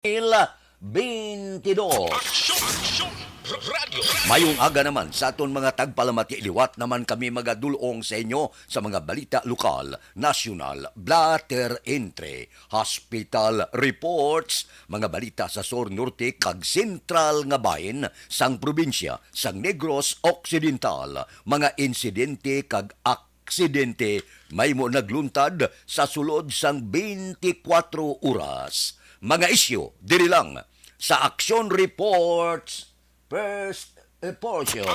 22. Mayong aga naman sa aton mga tagpalamati liwat naman kami magadulong sa inyo sa mga balita lokal, nasyonal, blatter entre, hospital reports, mga balita sa Sur Norte kag sentral nga bahin sang probinsya sang Negros Occidental, mga insidente kag aksidente may mo nagluntad sa sulod sang 24 oras. Mga isyu diri lang sa Action Reports First portion.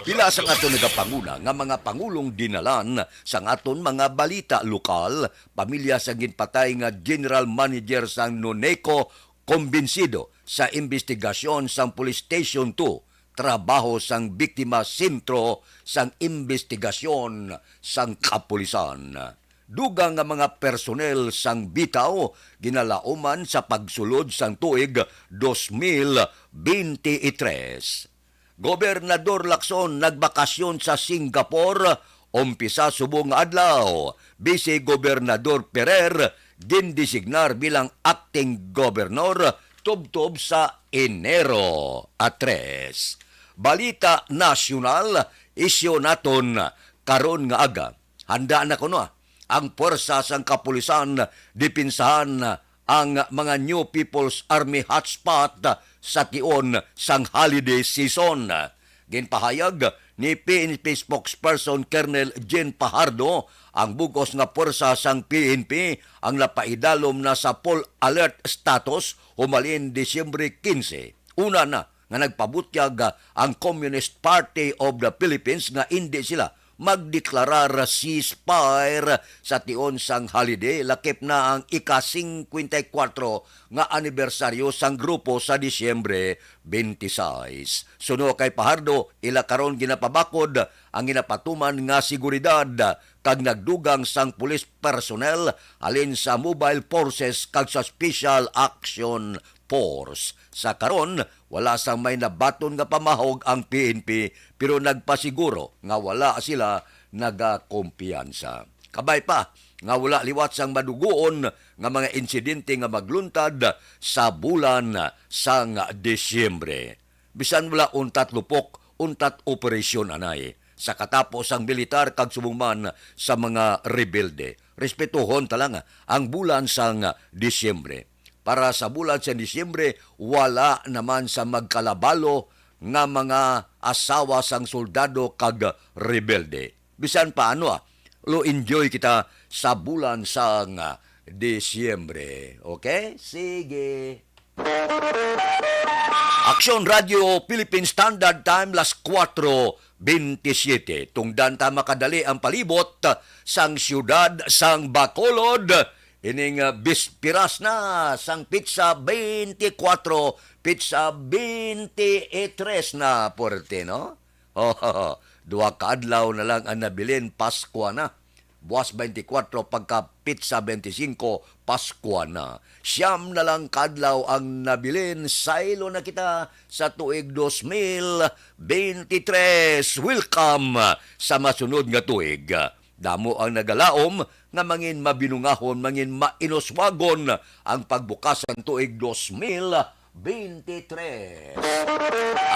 Pila sa aton nagapanguna nga mga pangulong dinalan sa aton mga balita lokal, pamilya sa ginpatay nga General Manager sang Noneco kumbinsido sa investigasyon sang Police Station 2, trabaho sang biktima sentro sang investigasyon sang kapulisan. Dugang nga mga personel sang bitaw ginalauman sa pagsulod sang tuig 2023. Gobernador Lacson nagbakasyon sa Singapore, umpisa subong adlaw. Vice Gobernador Ferrer gindesignar bilang acting governor tubtob sa Enero 3. Balita nasyonal, isyo naton karon nga aga. Handa na kuno ang puwersa sang kapulisan dipinsahan ang mga New People's Army hotspot sa tion sang holiday season. Ginpahayag ni PNP spokesperson Colonel Jean Pajardo ang bugos nga puwersa sang PNP ang napaidalom na sa full alert status humalin Disyembre 15. Una na nga nagpabutyag ang Communist Party of the Philippines nga hindi sila magdeklarar ceasefire sa tion sang holiday lakip na ang ika-54 nga anibersaryo sang grupo sa Disyembre 26. Suno kay Pajardo, ila karon ginapabakod ang ginapatuman nga seguridad kag nagdugang sang police personnel alin sa mobile forces kag sa special action force. Sa karon, wala sang may nabaton nga pamahog ang PNP pero nagpasiguro nga wala sila nagakumpiyansa. Kabay pa nga wala liwat sang madugoon nga mga insidente nga magluntad sa bulan sang Disyembre. Bisan wala untat lupok, untat operasyon anay sa katapos ang militar kag subungman sa mga rebelde. Respetuhon talang ang bulan sang Disyembre. Para sa bulan sa Disyembre, wala naman sa magkalabalo nga mga asawa sang soldado kag rebelde. Bisan paano lo enjoy kita sa bulan sang Disyembre. Okay? Sige. Action Radio Philippine Standard Time las 4:27. Tungdan ta makadali ang palibot sang siyudad sang Bacolod. Ining bispiras na sang pizza 24, pizza 23 na porte, no? Dua kaadlaw na lang ang nabilin, Paskwa na. Buwas 24 pagka pizza 25, Paskwa na. Siyam na lang kadlaw ang nabilin, saylo na kita sa tuig 2023. Welcome sa masunod nga tuig. Damo ang nagalaom nga mangin mabinungahon, mangin mainoswagon ang pagbukasan tuig 2023.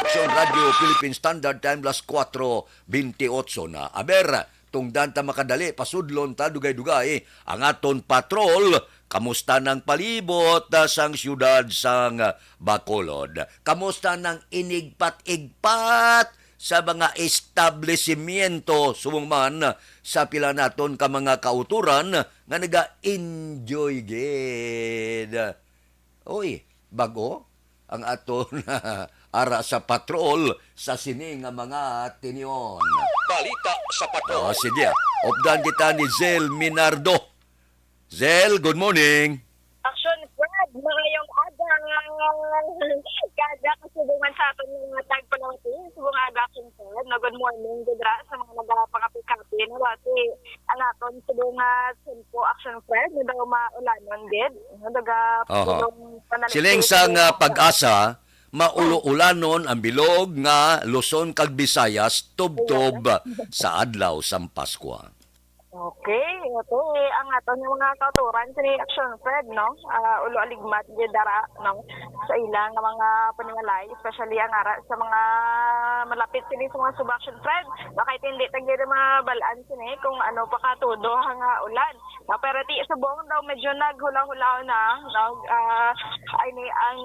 Action Radio Philippine Standard Time las 4:28 na. Aber, tungdan ta makadali, pasudlon ta dugay-dugay ang aton patrol. Kamusta ng palibot sang siyudad sang Bacolod? Kamusta ng inigpat-igpat sa mga establishmento sumungman sa pila naton ka mga kauturan nga naga-enjoy gid. Oy, bago ang aton ara sa patrol sa sini nga mga tinyon. Balita sa patrol. Sige, opdan kita ni Zel Minardo. Zel, good morning. Action Fred, ngayong aga. Kada kasubungan sa atin ng mga tagpalawatin. Subong aga Action Fred. No, good morning, Dudra, sa mga nagapangapikapi. Wati, ang aton subungan po Action Fred. No, daw maulanon din. No, daga siling sang pag-asa, maulo-ulanon ang bilog nga Luzon kag Visayas tubtob sa adlaw sang Paskwa. Okay, ito ang aton yung mga kauturan sa ni Action Fred, no? Ulo aligmat di dara, no? Sa ilang nga mga paningalay, especially ang ara sa mga malapit sini sa mga sub-Action Fred. Bakit hindi tagdi mga balaan sini kung ano pa katudo ang ulan. No, pero ti subong daw medyo naghula-hula na, no? Ay ni ang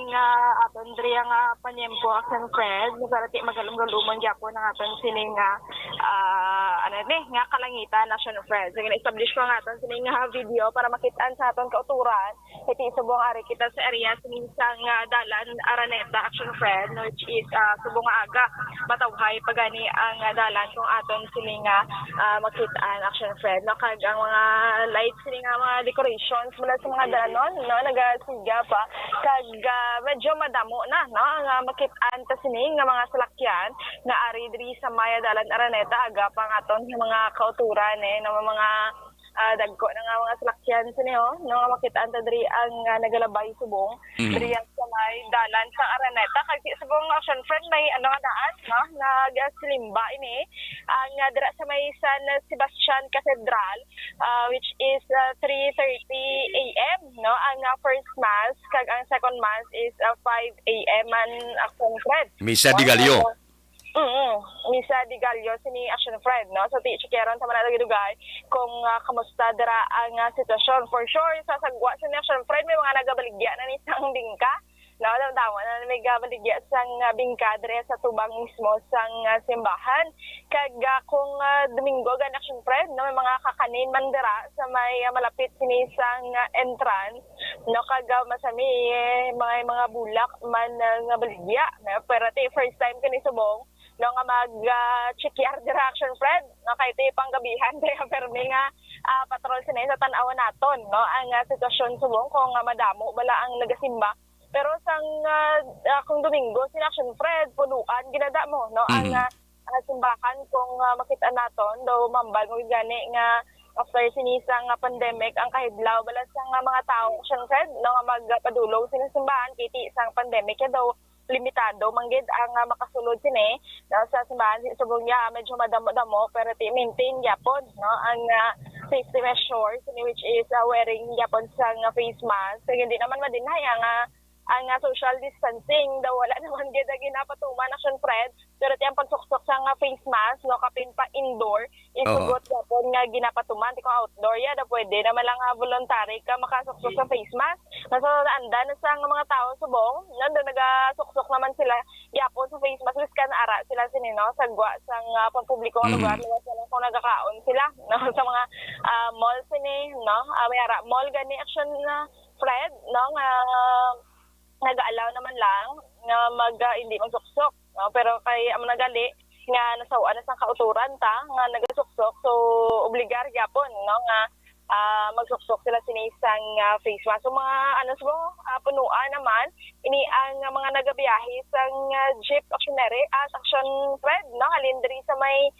aton diri ang panyempo Action Fred, pero ti magalum-galumon gyapon ang aton sini nga ano ni nga kalangitan Action Fred. So, establish ko nga aton sining video para makitaan sa aton kauturan. Iti subong ari kita sa area sining sang dalan Araneta Action Fred, no, which is subong aga matawhay pagani ang dalan kung aton sining makitaan Action Fred. No, kag ang mga lights sining mga decorations mula sa mga dalanon, no, nagasiga pa kag medyo madamo na, no, ang makitaan ta sining nga mga salakyan nga ari diri sa Maya Dalan Araneta aga pang aton mga kauturan no, mga dagko na nga mga salakyan sa niyo, no, makitaan ta diri ang nagalabay subong diri ang sa may dalan sa Araneta kag subong Action Friend may ano nga daan, no, nagasimba ini ang dira sa may San Sebastian Cathedral, which is 3:30 AM, no, ang first mass kag ang second mass is 5 AM an Action Friend. Misa di Gallo. Misa di Gallo sini Action Friend, no? So, ti-checkeron sa mga dugay kung kamusta dara ang sitwasyon. For sure, sa sagwa sa Action Friend, may mga nagabaligya na ni sang bingka. No, tama na may gabaligya sang bingka dere sa tubang mismo sang simbahan. Kag kung Domingo gan Action Friend, no, may mga kakanin man dira sa may malapit sini sang entrance. No, kag masami mga bulak man nga baligya. No? Pero first time kani subong no nga mag-check direction Fred no kay ti panggabihan pero may nga patrol sini sa tan-awan naton no ang sitwasyon subong kung madamo bala ang nagasimba pero sang kung Domingo sin Action Fred punuan ginada mo no ang simbahan kung makita naton do mambal mo gani nga after sinisang pandemic ang kahidlaw bala sang mga tawo Action Fred no nga magpadulong sini simbahan kiti sang pandemic daw limitado manggid ang makasulod sini no, sa simbahan subong niya medyo madamo-damo pero maintain gyapon no ang safety measures which is wearing gyapon sang face mask kaya hindi naman madinay ang social distancing daw wala naman gid ginapatuman Action Fred pero ang pagsuksok sa face mask no kapin pa indoor isugot gyapon nga ginapatuman ti kung outdoor ya da pwede naman lang voluntary ka makasuksok sa face mask nasa anda na sa mga tao subong nando nagasuksok naman sila gyapon sa face mask kan ara sila sinino sagwa sang pampubliko nga lugar nila sila kung nagakaon sila no sa mga mall sini no may ara mall gani Action Fred no nga nag-allow naman lang nga hindi magsuksok no? Pero kay amo nagali nga nasawaan na sa kauturan ta nga nagasuksok so obligar gyapon no nga magsuksok sila sinisang face mask so mga punuan naman ini ang mga nagabiyahe sang jeep actionary at Action Fred no halin diri sa may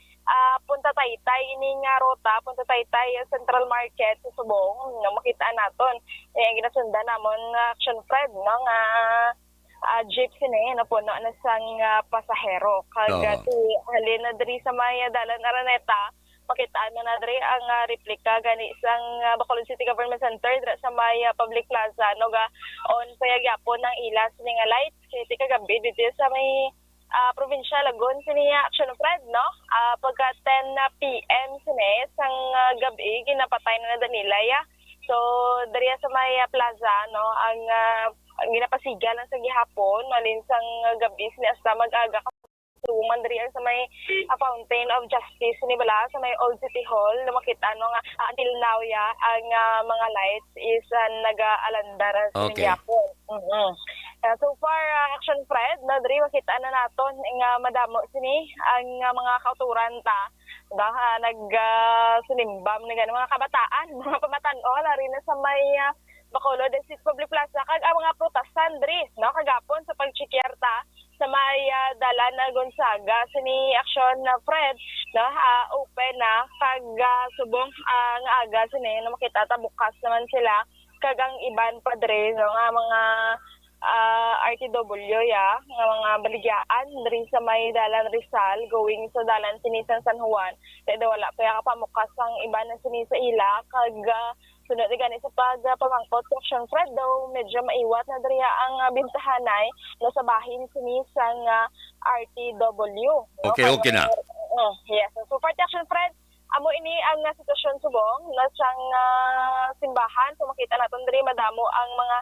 Punta Taytay ini nga rota Punta Taytay Central Market sa Subong no makita naton ginasundan namon Action Fred no nga jeep sini na puno na sang pasahero kag halin na diri sa may dalan Araneta pakitaan mo na diri ang replika gani isang Bacolod City Government Center dira sa may public plaza no ga on kaya gyapon ng ilas ni nga lights kay kagabi dito sa may provincial Lagon sini Action Fred no pagka 10 PM sini sang gabi ginapatay na Danila ya so diri sa may plaza no ang ginapasiga lang sa gihapon malin sang gabi sini hasta mag-aga tuman diri sa may Fountain of Justice ni bala sa may Old City Hall na makita no nga until now ya ang mga lights is naga-alandar sa gihapon. So far Action Fred na diri makita na naton nga madamo sini ang mga kauturan ta nag-sinimbam na gani mga kabataan mga pamatan-o rin na sa may Bacolod City Public Plaza kag ang mga protestan diri no kagapon sa pagchikyerta sa may dalan na Gonzaga sini Action Fred no open na kag subong nga aga sini no makita ta bukas naman sila kag ang iban pa diri no nga mga RTW nga mga baligyaan diri sa may Dalan Rizal going sa Dalan Sinisan San Juan. Kaya wala pa kapamukas ang iba na sinisa ila kag sunod gani sa pamangkot sa Action Fred daw medyo maiwat na diri ang bintahanay no sa bahin sinisang RTW. Okay na. Yes. So for Action Fred, amo ini ang sitwasyon subong na siyang simbahan. So makita naton diri madamo ang mga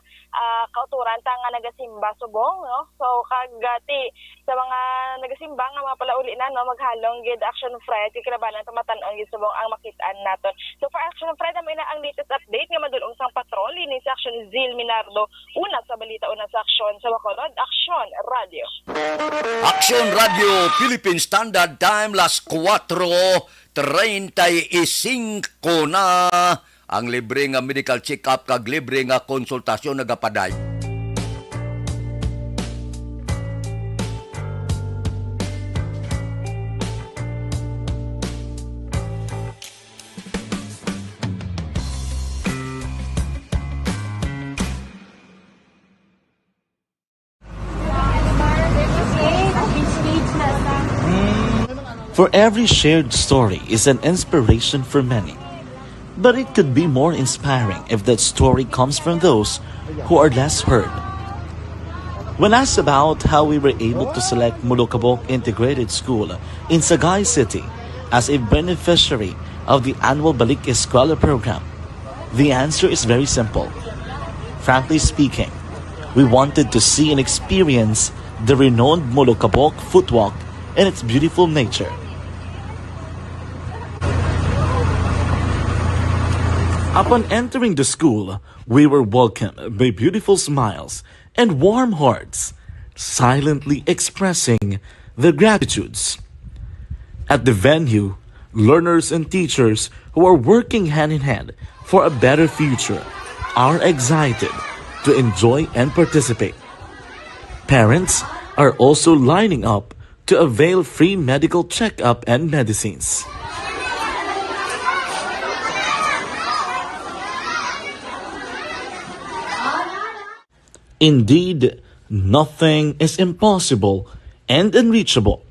kauturan ta nga nagasimba subong, no? So kagati sa mga nagasimba nga mga palauli na no maghalong gid Action Fred kilabanan tumatan-on gid subong ang makitaan naton. So for Action Fred amo ina ang latest update nga madulong sang patrol ni sa Action Zil Minardo una sa balita una sa Action sa Bacolod Action Radio. Action Radio Philippine Standard Time las 4:35 na ang libre nga medical check-up kag libre nga konsultasyon nagapaday. For every shared story is an inspiration for many. But it could be more inspiring if that story comes from those who are less heard. When asked about how we were able to select Mulukabok Integrated School in Sagay City as a beneficiary of the annual Balik Eskwela program, the answer is very simple. Frankly speaking, we wanted to see and experience the renowned Mulukabok footwalk and its beautiful nature. Upon entering the school, we were welcomed by beautiful smiles and warm hearts, silently expressing their gratitudes. At the venue, learners and teachers who are working hand in hand for a better future are excited to enjoy and participate. Parents are also lining up to avail free medical checkup and medicines. Indeed, nothing is impossible and unreachable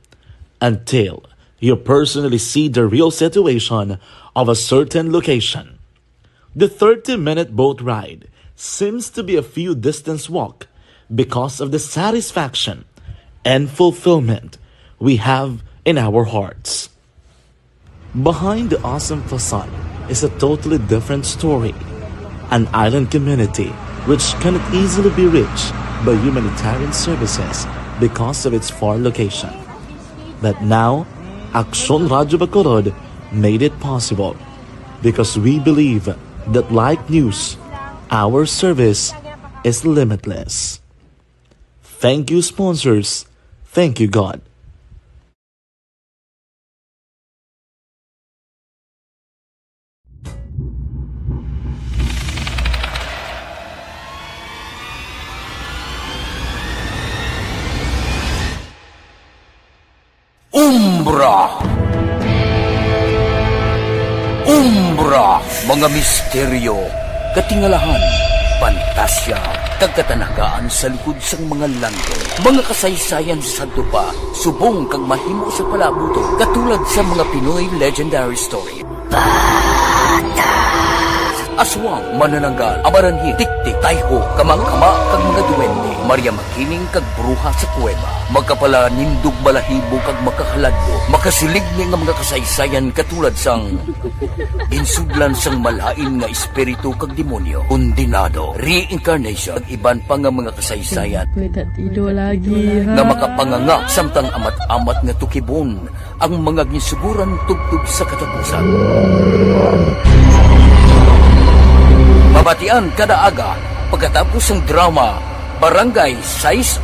until you personally see the real situation of a certain location. The 30-minute boat ride seems to be a few distance walk because of the satisfaction and fulfillment we have in our hearts. Behind the awesome facade is a totally different story. An island community which cannot easily be reached by humanitarian services because of its far location. But now, Action Radio Bacolod made it possible because we believe that like news, our service is limitless. Thank you, sponsors. Thank you, God. Umbra, mga misteryo, katingalahan, pantasya, kagkatanagaan sa likod sang mga langit. Mga kasaysayan sa Santo Pa, subong kag mahimo sa palabuto, katulad sa mga Pinoy legendary story. Aswang, manananggal, amaranhi, tiktik, tayho, kamang-kama, kag mga duwende, Maria Makining kag bruha sa kuweba, magkapala nindog balahibo kag makahaladlo, makasilig ni nga mga kasaysayan katulad sang insudlan sang malain nga espiritu kag demonyo, undinado, reincarnation, kag iban pa nga mga kasaysayan nga makapanganga samtang amat-amat nga tukibon ang mga gisuguran tugtog sa katapusan. Mabatian kada aga pagkatapos ng drama Barangay 684.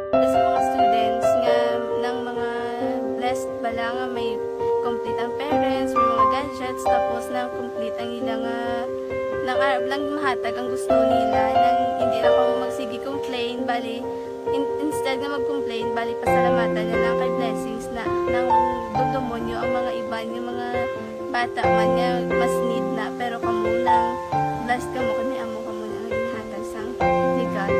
Sa mga students nga ng mga blessed bala nga may complete ang parents, may mga gadgets, tapos na complete ang ilang lang mahatag ang gusto nila nang hindi na ako magsigi complain bali instead nga mag-complain bali pasalamatan na lang kay blessings na nang dudumonyo ang mga iba man, yung mga bata man nga mas need na, pero kamo lang, blessed kamo kani amo kamo na ang ihatag sang ligat.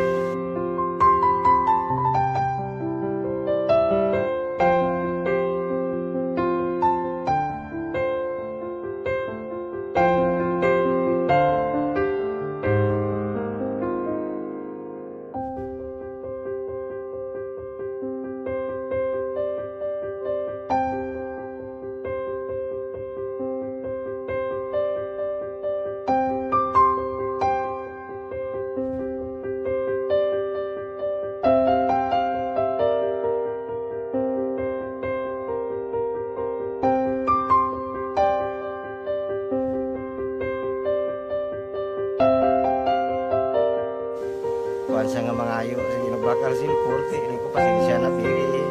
Kuan sa nga mga ayo sa ginabakal silpon kay ini ko pasensya na diri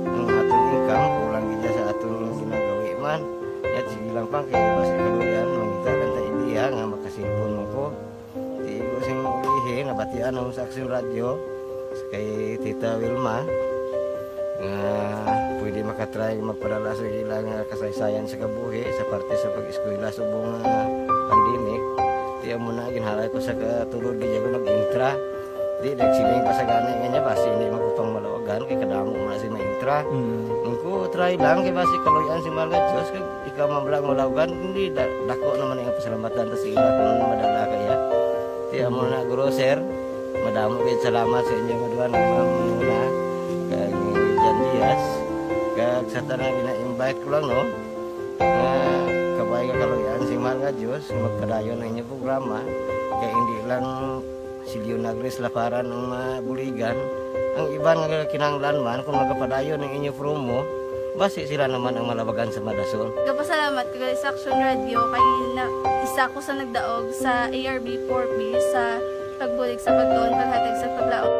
ang atong income kulang gid sa atong ginagawi man at sige lang pang kay basta kaluyan mangita kan ta ideya nga makasilpon mo ko di ko sing ihi nga batian ang sa Aksyon Radio kay Tita Wilma nga pwede makatry magpadala sa ilang kasaysayan sa kabuhi sa parte sa pag-eskwela subong pandemic di mo na ginhalay ko sa katulog gid ko nag-intra. Di nagsiling pa sa gani nga niya basi hindi magupang malawagan kay kadamo mo na si maintra. Ningko try lang kay basi kaloyan si Marga Diyos kay ikaw mablang malawagan hindi dako naman ang pasalamatan ta sa ila kung madala kaya. Di amo na guro sir. Madamo kay salamat sa inyo maduan muna kag Jan Diaz kag sa tanan gina-invite ko lang no. Kabay ka kaloyan si Marga Diyos magpadayon ang inyong programa kay hindi lang si Leonagres laparan ng buligan. Ang iba nga kinanglan man kung magapadayon ng inyo promo, basi sila naman ang malabagan sa Madasol. Kapasalamat ko sa Aksyon Radio kay na isa ko sa nagdaog sa ARB 4B sa pagbulig sa pagtuon paghatag sa paglaom.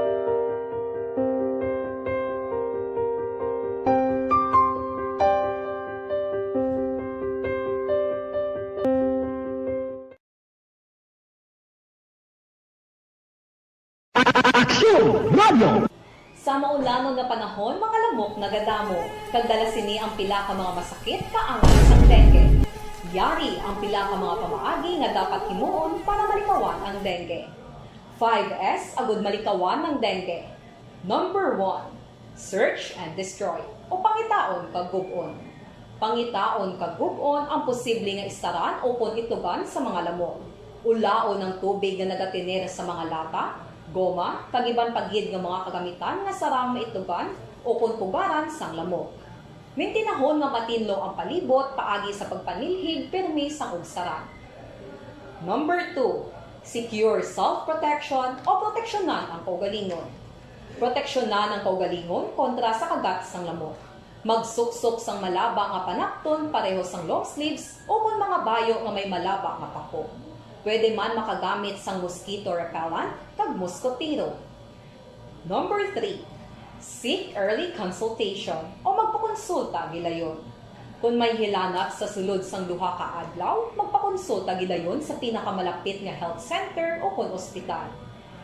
Sa maulamon nga panahon, mga lamok nagadamo, kagdala sini ang pila ka mga masakit kaangan sang dengue. Yari ang pila ka mga pamaagi nga dapat himuon para malikawan ang dengue. 5S agud malikawan ng dengue. Number 1, search and destroy o pangitaon kag gub-on. Pangitaon kag gub-on ang posible nga istaran o kon itugan sa mga lamok. Ulaon ng tubig nga nagatinera sa mga lata, goma, kagiban pagyid nga mga kagamitan nga sarang maitugan o kuntugaran sang lamok. Mintinahon nga matinlo ang palibot paagi sa pagpanilhig permi sang ugsaran. Number 2, secure self-protection o proteksyonan ang kaugalingon. Proteksyonan ang kaugalingon kontra sa kagat sang lamok. Magsuksok sang malaba nga panakton pareho sang long sleeves o kung mga bayo nga may malaba nga pako. Pwede man makagamit sang mosquito repellent kag mosquitero. Number 3, seek early consultation o magpakonsulta gilayon. Kung may hilanat sa sulod sang duha ka adlaw, magpakonsulta gilayon sa pinakamalapit nga health center o kon ospital.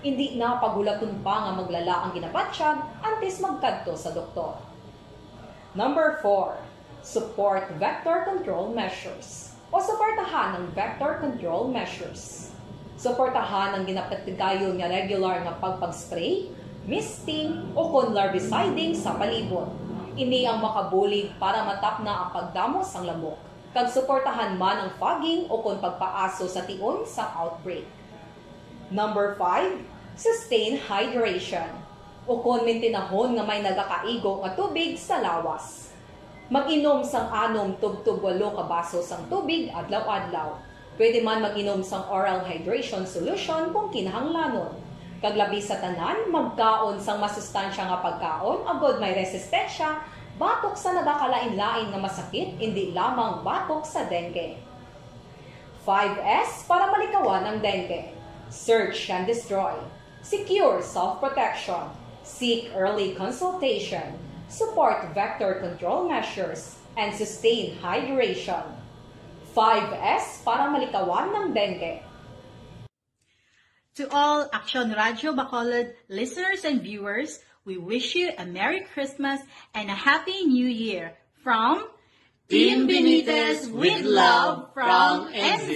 Hindi na pagulaton pa nga maglala ang ginabatsyag antes magkadto sa doktor. Number 4, support vector control measures o suportahan ng vector control measures. Suportahan ang ginapatigayon nga regular nga pagpag-spray, misting o kon larviciding sa palibot. Ini ang makabulig para matapna ang pagdamo sang lamok. Kag suportahan man ang fogging o kon pagpaaso sa tion sa outbreak. Number 5, sustain hydration o kon mintinahon nga may nagakaigo nga tubig sa lawas. Mag-inom sang 6 tub-tub 8 ka baso sang tubig adlaw-adlaw. Pwede man mag-inom sang oral hydration solution kung kinahanglanon. Kaglabi sa tanan, magkaon sang masustansya nga pagkaon agod may resistensya, batok sa nagakalain-lain nga masakit, hindi lamang batok sa dengue. 5S para malikawan ang dengue. Search and destroy. Secure self-protection. Seek early consultation. Support vector control measures, and sustain hydration. 5S para malikawan ng dengue. To all Aksyon Radio Bacolod listeners and viewers, we wish you a Merry Christmas and a Happy New Year from Team Benitez with love from NZ.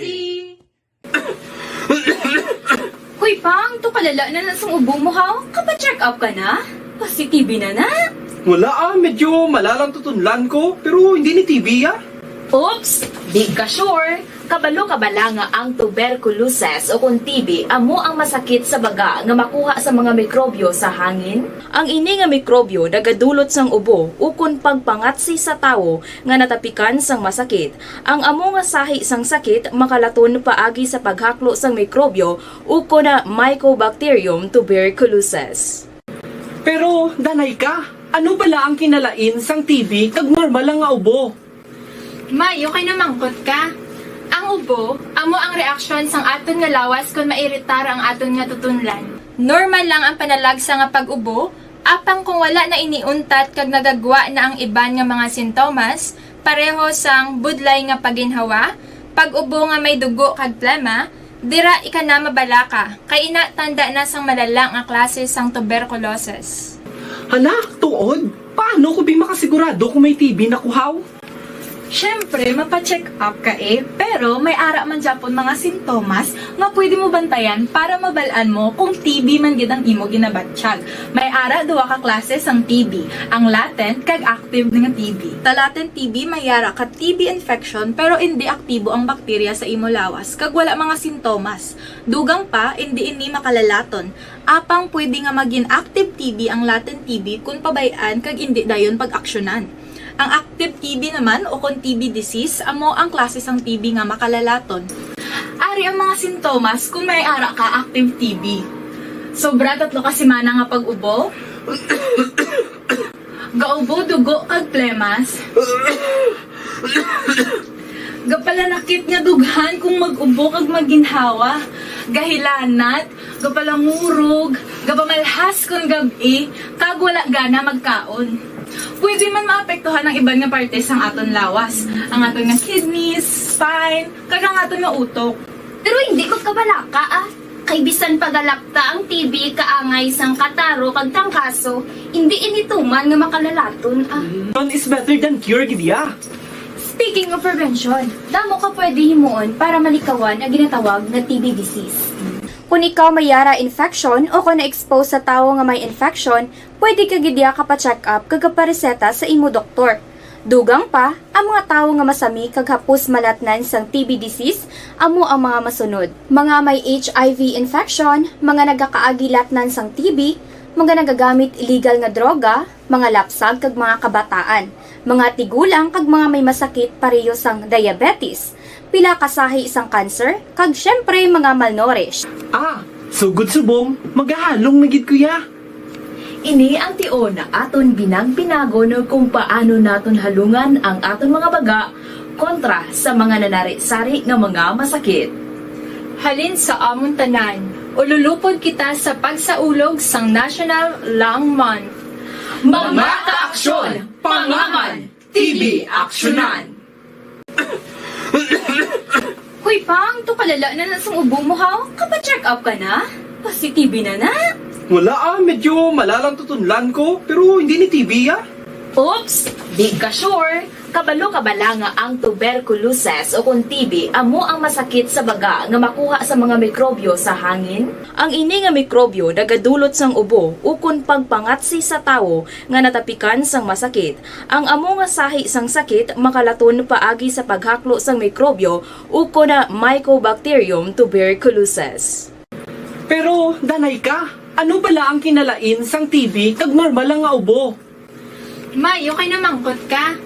Hoy pang, to kalala na nasang ubo mo ha? Kapa-check up ka na? Positibo na na? Wala medyo malalang tutunlan ko, pero hindi ni TV Oops! Di ka sure! Kabalo kabala nga ang tuberculosis o kung TB amo ang masakit sa baga nga makuha sa mga mikrobyo sa hangin. Ang ini nga mikrobyo nagadulot sang ubo ukon pagpangatsi sa tawo nga natapikan sang masakit. Ang amo nga sahi sang sakit makalaton paagi sa paghaklo sang mikrobyo ukon na Mycobacterium tuberculosis. Pero, danay ka, ano bala ang kinalain sang TB kag normal lang nga ubo? May, okay na mangkot ka. Ang ubo, amo ang reaksyon sang aton nga lawas kung mairitar ang aton nga tutunlan. Normal lang ang panalagsa nga pag-ubo, apang kung wala na iniuntat kag nagagwa na ang iban nga mga sintomas, pareho sang budlay nga paginhawa, pag-ubo nga may dugo kag plema, dira ika na mabala ka, kay ina tanda na sang malala nga klase sang tuberculosis. Hala, tuod? Paano ko makasigurado kung may TB na kuhaw? Siyempre, mapacheck up ka pero may ara man Japon mga sintomas nga pwede mo bantayan para mabalaan mo kung TB man gid ang imo ginabatsyag. May ara duwa ka klase sang TB, ang latent kag active nga TB. Ta latent TB may ara ka TB infection pero hindi aktibo ang bakterya sa imo lawas kag wala mga sintomas. Dugang pa hindi ini makalalaton. Apang pwede nga maging active TB ang latent TB kung pabayaan kag hindi dayon pag-aksyonan. Ang active TB naman o kung TB disease, amo ang klase sang TB nga makalalaton. Ari ang mga sintomas kung may ara ka active TB. Sobra 3 ka semana nga pag-ubo, gaubo, dugo, kag plemas, gapalanakit nga dughan kung mag-ubo kag maginhawa, gahilanat, gapalangurog, gapamalhas kung gabi, kag wala gana magkaon. Pwede man maapektuhan ang iban nga parte sang aton lawas, ang aton nga kidneys, spine, kag ang aton nga utok. Pero hindi ko kabala ka Kay bisan pagalakta ang TB kaangay sang kataro kag tangkaso, hindi inituman nga makalalaton None is better than cure gidya. Speaking of prevention, damo ka pwede himuon para malikawan ang ginatawag na TB disease. Kung ikaw may yara infection o kung na-expose sa tao nga may infection, pwede ka gidya ka pa-check up kag pareseta sa imo doktor. Dugang pa, ang mga tao nga masami kag hapos malatnan sang TB disease, amo ang mga masunod. Mga may HIV infection, mga nagakaagilatnan sang TB, mga nagagamit illegal nga droga, mga lapsag kag mga kabataan, mga tigulang kag mga may masakit pareho sang diabetes, pila kasahi isang cancer, kag syempre mga malnourished. Sugod subong, magahalong nagid kuya. Ini ang tion na aton binag-binago no kung paano naton halungan ang aton mga baga kontra sa mga nanari-sari nga mga masakit. Halin sa amon tanan, ululupod kita sa pagsaulog sang National Lung Month. Mga kaaksyon, pangaman, TB aksyonan. Hoy pang, to kalala na nasang ubo mo ha? Kapa-check up ka na? Positibo na na? Wala medyo malalang tutunlan ko, pero hindi ni TB Oops! Di ka sure! Kabalo kabala nga ang tuberculosis o kung TB amo ang masakit sa baga nga makuha sa mga mikrobyo sa hangin. Ang ini nga mikrobyo nagadulot sang ubo ukon pagpangatsi sa tawo nga natapikan sang masakit. Ang amo nga sahi sang sakit makalaton paagi sa paghaklo sang mikrobyo ukon na Mycobacterium tuberculosis. Pero, danay ka, ano bala ang kinalain sang TB kag normal lang nga ubo? May, okay na mangkot ka.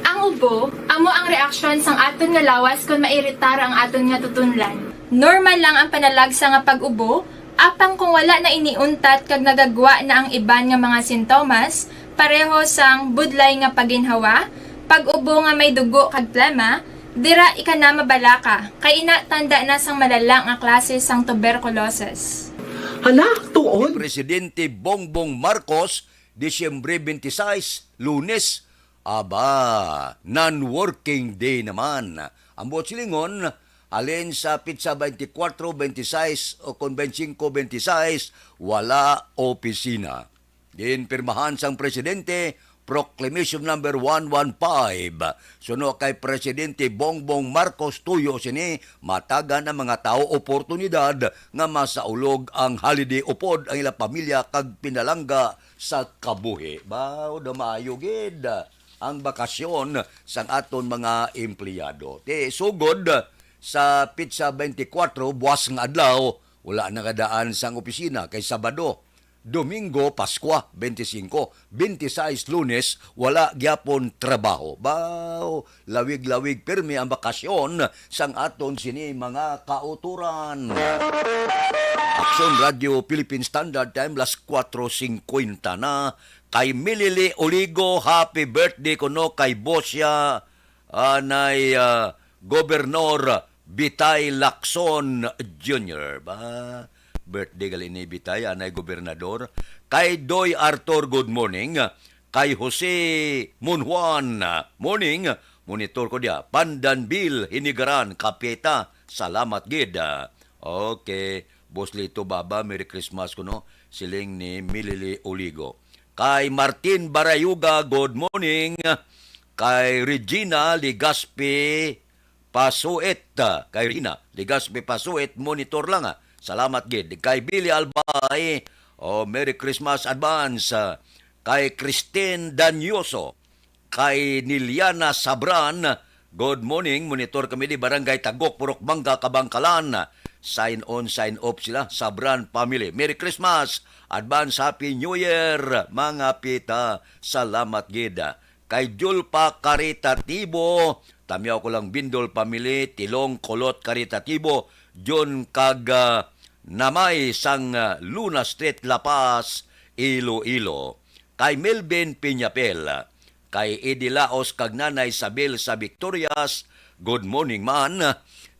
Ang ubo, amo ang reaksyon sang aton nga lawas kung mairitar ang aton nga tutunlan. Normal lang ang panalagsa nga pag-ubo, apang kung wala na iniuntat kag nagagwa na ang iban nga mga sintomas, pareho sang budlay nga paginhawa, pag-ubo nga may dugo kag plema, dira ika na mabala ka, kay ina tanda na sang malala nga klase sang tuberculosis. Hala, tuod? Presidente Bongbong Marcos, Disyembre 26, Lunes, aba, non-working day naman. Ang buot silingon, alin sa pitsa 24, 26 o kon 25, 26, wala opisina. Din pirmahan sang presidente, Proclamation number 115. Suno kay Presidente Bongbong Marcos tuyo sini mataga na mga tao oportunidad nga masaulog ang holiday upod ang ilang pamilya kag pinalangga sa kabuhi. Bao da maayo gid ang bakasyon sang aton mga empleyado. Te sugod sa Pizza 24 buwas nga adlaw wala nakadaan sang opisina kay Sabado, Domingo, Paskwa, 25, 26 Lunes, wala gyapon trabaho. Bao, lawig-lawig pirmi ang bakasyon sang aton sini mga kauturan. Aksyon Radio Philippine Standard Time, las 4:50 na. Kay Milili Oligo, happy birthday kuno kay Bosya, anay Gobernador Bitay Lacson Jr. Ba? Birthday gali ni Bitay, anay gobernador. Kay Doy Arthur, good morning. Kay Jose Munjuan, morning. Monitor ko dia. Pandan Bill, Hinigaran, Kapeta, salamat gid. Okay. Boss Lito Baba, Merry Christmas ko no. Siling ni Milili Oligo. Kay Martin Barayuga, good morning. Kay Regina Ligaspi Pasuet. Kay Regina Ligaspi Pasuet, monitor lang salamat gid. Kay Billy Albay, Merry Christmas advance. Kay Christine Danyoso, kay Niliana Sabran, good morning. Monitor kami di Barangay Tagok, Purok Mangga, Kabangkalan. Sign on, sign off sila. Sabran family. Merry Christmas. Advance Happy New Year, mga pita. Salamat gid. Kay Julpa Caritatibo, tamiyaw ko lang Bindol family, Tilong Kolot Caritatibo, John Kaga Namay sang Luna Street, La Paz, Iloilo. Kay Melvin Piñapel, kay Edilaos kag Nanay Isabel sa Victorias, good morning man.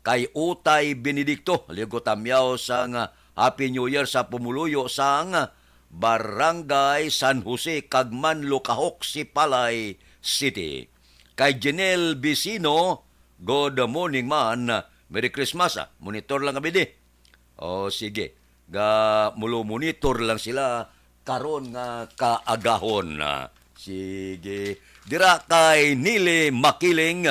Kay Utay Benedicto, ligo tamyaw sang Happy New Year sa pumuluyo sang Barangay San Jose, Kagman, Lucahok, Sipalay City. Kay Janelle Vicino, good morning man. Merry Christmas Monitor lang kami di. Sige. Mulo monitor lang sila karon nga kaagahon. Sige. Dira kay Nili Makiling.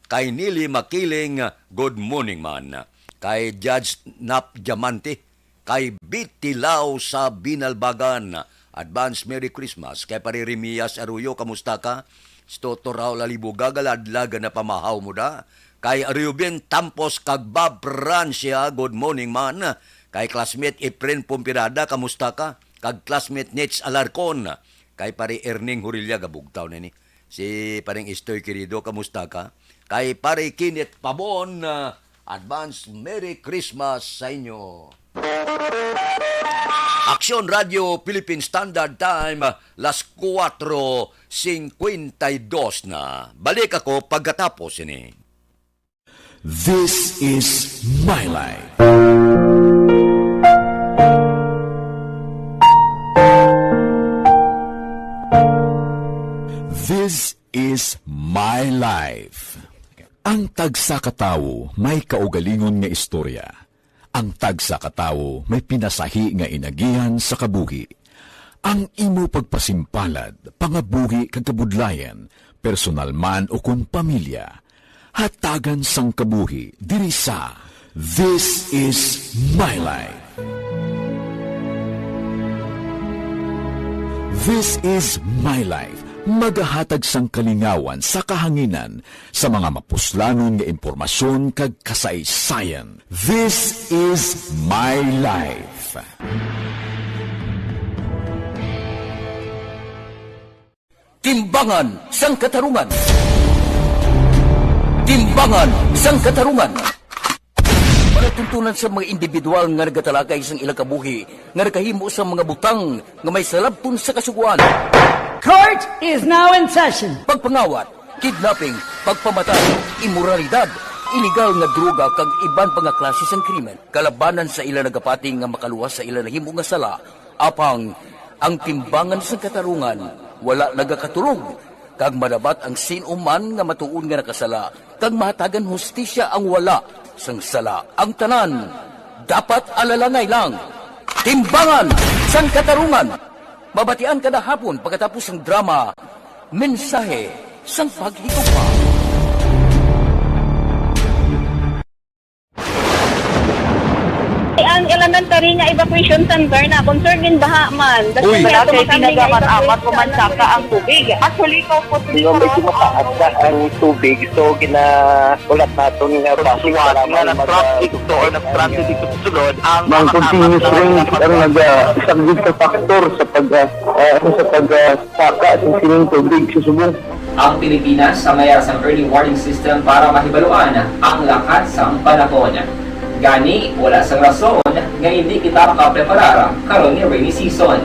Kay Nili Makiling, good morning man. Kay Judge Nap Diamante. Kay Bitilaw sa Binalbagan, advance Merry Christmas. Kay pare Remias Arroyo, kamusta ka? Stoto Raul Alibuga, galadlaga na pamahaw mo da. Kay Ruben Tampos Kagbab Francia, good morning man. Kay classmate Efren Pompirada, kamusta ka? Kag classmate Nets Alarcon. Kay pare Erning Hurilya, gabugtaw na ni. Si pareng Estoy Querido, kamusta ka? Kay pare Kenneth Pabon, advance Merry Christmas sa inyo. Aksyon Radio Philippine Standard Time, las 4:52 na. Balik ako pagkatapos ini. This is my life. This is my life. Ang tagsa katawo may kaugalingon nga istorya. Ang tagsa katawo may pinasahi nga inagihan sa kabuhi. Ang imo pagpasimpalad, pangabuhi kag kabudlayan, personal man o kung pamilya, hatagan sang kabuhi diri sa This is my life. This is my life. Magahatag sang kalingawan sa kahanginan sa mga mapuslanon nga impormasyon kag kasaysayan. This is my life. Timbangan sang katarungan. Timbangan sang katarungan. Panatuntunan sa mga individual nga nagatalakay sang ilang kabuhi, nga nakahimo sa mga butang nga may salabton sa kasuguan. Court is now in session. Pagpangawat, kidnapping, pagpamatay, imoralidad, iligal nga droga kag iban pa nga klase sang krimen, kalabanan sa ilang nagapating nga makaluwas sa ilang nahimo nga sala, apang ang timbangan sa katarungan wala nagakatulog, kag madabat ang sinuman nga matuon nga nakasala, kag mahatagan hustisya ang wala sang sala. Ang tanan dapat alalangay lang. Timbangan sang katarungan. Mabatian kada hapon pagkatapos ng drama mensahe sang paghigugma. Ang elementary nga evacuation center na concern din baha man. Uy. Wala kay pinagamat-amat pumansaka ang tubig. Actually, ko po Yung medyo mataas na ang tubig, so ulat natin nga pasuwat nga nag-traffic to or nag-transit dito sa sulod. Ang continuous rain ang nag-subject sa factor sa pagsaka at sining tubig sa subong. Ang Pilipinas sa mayroon sa early warning system para mahibaluan ang lakat sa panahon. Gani, wala sa rason nga hindi kita makapreparar karon ni rainy season.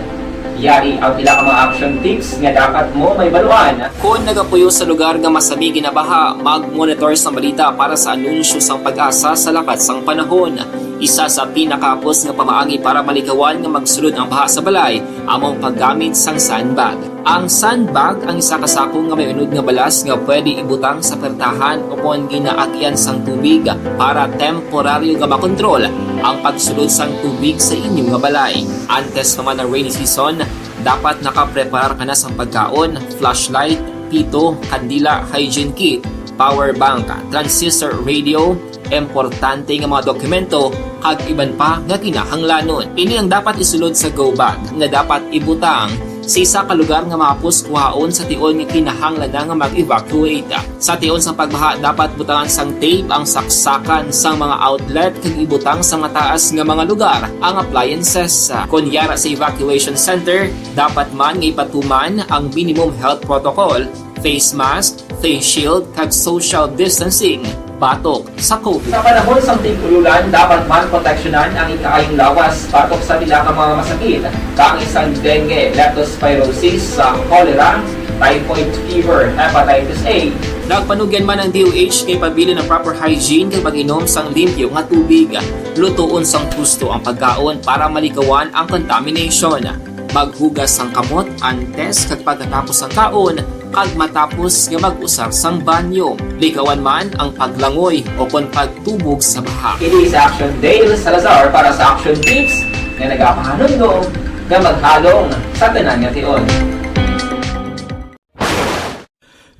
Yari ang pila ka mga action tips nga dapat mo may baluan. Kung nagapuyo sa lugar nga masabi ginabaha, mag-monitor sa balita para sa anunsyo sang pag-asa sa lakat sang panahon. Isa sa pinakapos nga pamaagi para malikawan nga magsulod ang baha sa balay, among paggamit sang sandbag. Ang sandbag ang isa kasakong nga may unod nga balas nga pwede ibutang sa pertahan upon ginaagyan sang tubig para temporaryo nga makontrol ang pagsulod sang tubig sa inyong nga balay. Antes naman ng rainy season, dapat nakapreparar ka na sang pagkaon, flashlight, pito, kandila, hygiene kit, power bank, transistor radio, importante nga mga dokumento kag iban pa nga kinahanglanon. Ini ang dapat isulod sa go bag nga dapat ibutang sa isa ka lugar nga mapus kuhaon sa tion nga kinahanglan nga mag-evacuate. Sa tion sa pagbaha dapat butangan sang tape ang saksakan sang mga outlet kag ibutang sa mga taas nga mga lugar ang appliances. Kunyara sa evacuation center, dapat man nga ipatuman ang minimum health protocol, face mask, face shield kag social distancing batok sa COVID. Sa panahon sa tingululan, dapat man proteksyonan ang ikaayong lawas batok sa pila ka mga masakit. Kang isang dengue, leptospirosis, cholera, typhoid fever, hepatitis A. Nagpanugyan man ang DOH kay pabili ng proper hygiene kay pag-inom sang limpyo nga tubig. Lutuon sang gusto ang pagkaon para malikawan ang contamination. Maghugas sang kamot antes kag pagkatapos ang kaon kag matapos nga mag-usar sang banyo. Likawan man ang paglangoy o kon pagtubog sa baha. It is Action Dale Salazar para sa Action Tips nga nagapahanong nga maghalong sa tanan nga tion.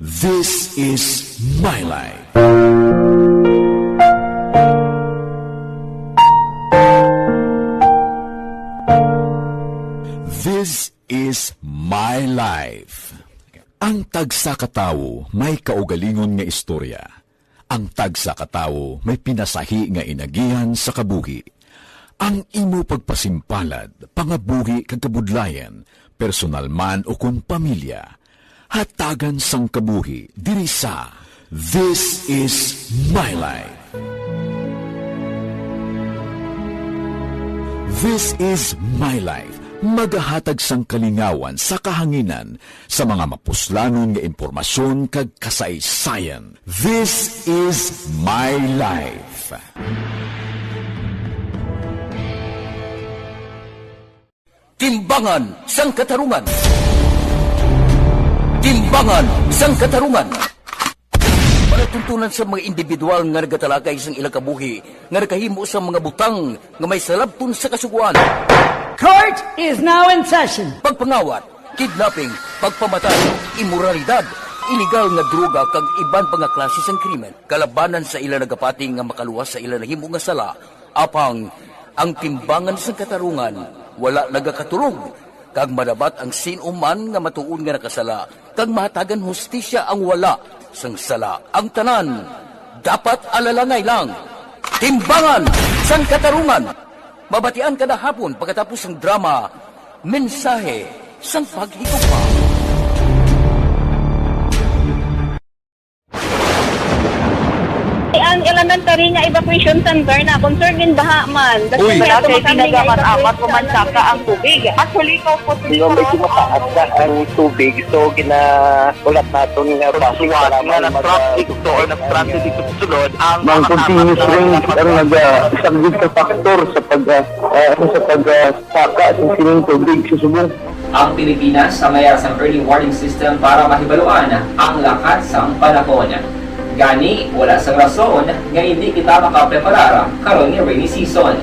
This is My Life. This is My Life. Ang tagsa katawo may kaugalingon nga istorya. Ang tagsa katawo may pinasahi nga inagihan sa kabuhi. Ang imo pagpasimpalad, pangabuhi kag kabudlayan, personal man o kung pamilya, hatagan sang kabuhi diri sa This is My Life. This is My Life. Magahatag sang kalingawan sa kahanginan sa mga mapuslanon nga impormasyon kag kasaysayan. This is My Life. Timbangan sang katarungan. Timbangan sang katarungan. Palatuntunan sa mga individual nga nagatalakay sang ilang kabuhi nga nakahimo sa mga butang nga may salabton sa kasuguan. Court is now in session. Pagpangawat, kidnapping, pagpamatay, imoralidad, iligal nga droga kag iban pa nga klase sang krimen. Kalabanan sa ila nagapati nga makaluwas sa ila nahimo nga sala, apang ang timbangan sa katarungan wala nagakatulog. Kag madabat ang sinuman nga matuon nga nakasala, kag mahatagan hustisya ang wala sang sala. Ang tanan dapat alalangay lang. Timbangan sang katarungan. Mabatian kada hapon pagkatapos ng drama, mensahe sang paghigugma. Ang elementary nga evacuation center na concern din baha man. Uy. Wala kay pinagamat-amat pumansaka ang tubig. Actually, ko po Yung medyo mataas na ang tubig, so ulat natin nga pasuwat nga nag-traffic to or nag-transit dito sa sulod. Ang continuous rain ang nag-subject sa factor sa pagsaka at sining tubig sa subong. Ang Pilipinas sa mayroon sa early warning system para mahibaluan ang lakat sa panahon. Gani, wala sa rason nga hindi kita makapreparar karon ni rainy season.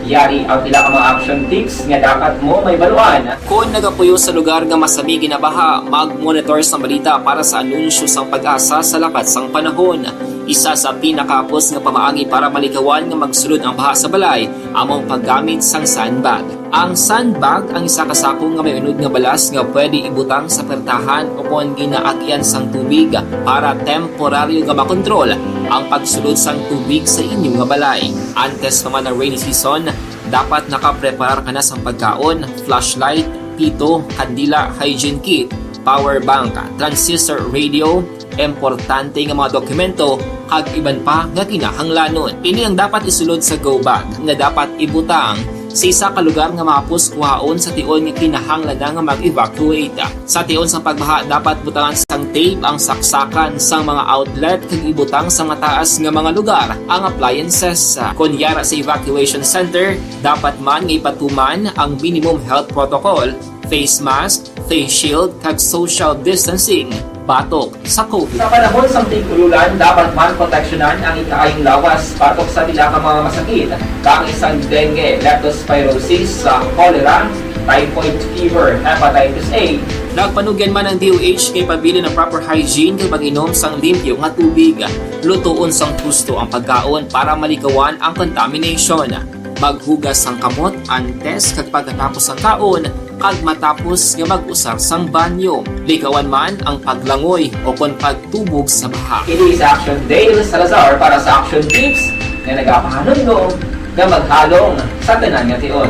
Yari ang pila ka mga action tips nga dapat mo may baluan. Kung nagapuyo sa lugar nga masabi ginabaha, mag-monitor sa balita para sa anunsyo sang pag-asa sa lakat sang panahon. Isa sa pinakapos nga pamaagi para malikawan nga magsulod ang baha sa balay, among paggamit sang sandbag. Ang sandbag ang isa kasakong nga may unod nga balas nga pwede ibutang sa pertahan upon ginaagyan sang tubig para temporaryo nga makontrol ang pagsulod sang tubig sa inyong nga balay. Antes naman ng rainy season, dapat nakapreparar ka na sang pagkaon, flashlight, pito, kandila, hygiene kit, power bank, transistor radio, importante nga mga dokumento kag iban pa nga kinahanglanon. Ini ang dapat isulod sa go bag nga dapat ibutang sa isa ka lugar nga mapus kuhaon sa tion nga kinahanglan nga mag-evacuate. Sa tion sa pagbaha dapat butangan sang tape ang saksakan sang mga outlet kag ibutang sa mga taas nga mga lugar ang appliances. Kunyara sa evacuation center, dapat man nga ipatuman ang minimum health protocol, face mask, face shield kag social distancing batok sa COVID. Sa panahon sa tig-ululan, dapat man proteksyonan ang ikaayong lawas batok sa pila ka mga masakit, kang isang dengue, leptospirosis, cholera, typhoid fever, hepatitis A. Nagpanugyan man ang DOH kay pabili ng proper hygiene kay pag-inom sang limpyo nga tubig. Lutuon sang husto ang pagkaon para malikawan ang contamination. Maghugas sang kamot antes kag pagkatapos ang kaon kag matapos nga mag-usar sang banyo. Likawan man ang paglangoy o kon pagtubog sa baha. Ini sa Action Dale Salazar para sa action tips na nagapahanong nga maghalong sa tanan nga tion.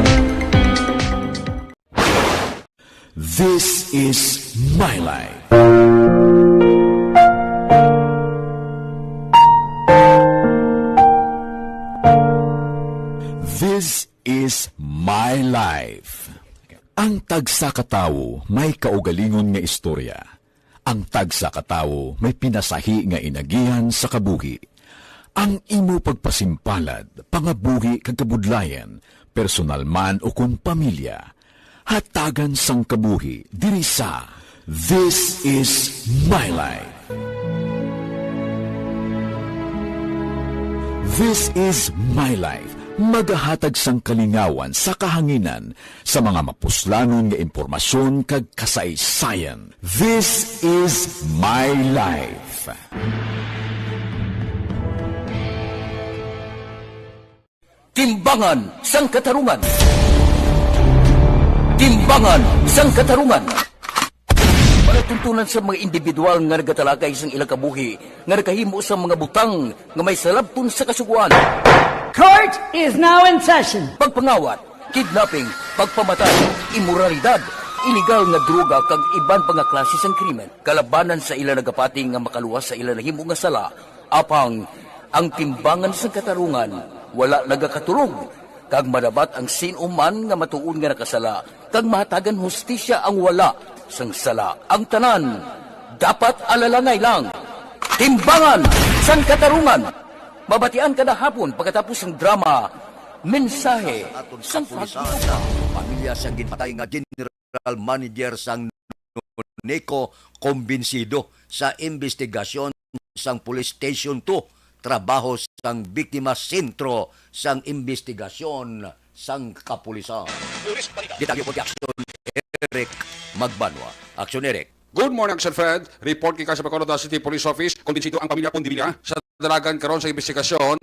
This is My Life. This is My Life. Ang tagsakatawo may kaugalingon nga istorya. Ang tagsakatawo may pinasahi nga inagihan sa kabuhi. Ang imo pagpasimpalad, pangabuhi kag kabudlayan, personal man o kung pamilya, hatagan sang kabuhi diri sa This is My Life. This is My Life. Magahatag sang kalingawan sa kahanginan sa mga mapuslanon nga impormasyon kag kasaysayan. This is My Life. Timbangan sang katarungan. Timbangan sang katarungan. Palatuntunan sa mga individual nga nagatalakay sang ilang kabuhi nga nakahimo sa mga butang nga may salabton sa kasuguan. Court is now in session. Pagpangawat, kidnapping, pagpamatay, imoralidad, iligal nga droga kag iban pa nga klase sang krimen, kalabanan sa ila nagapati nga makaluwas sa ila nahimo nga sala, apang ang timbangan sa katarungan wala nagakatulog, kag madabat ang sinuman nga matuon nga nakasala, kag mahatagan hustisya ang wala sang sala. Ang tanan dapat alalangay lang. Timbangan sang katarungan. Mabatian kada hapon pagkatapos ng drama, mensahe sang Pulisan, pamilya sang ginpatay nga General Manager sang NECO kumbinsido sa investigasyon sang Police Station 2, trabaho sang biktima sentro sang investigasyon sang kapulisan. Detalye po di aksyon Eric Magbanwa. Aksyon Eric. Good morning, Sir Fred. Report kay sa Bacolod City Police Office. Kumbinsido ang pamilya Pondivilla sa dalagan karon sa investigasyon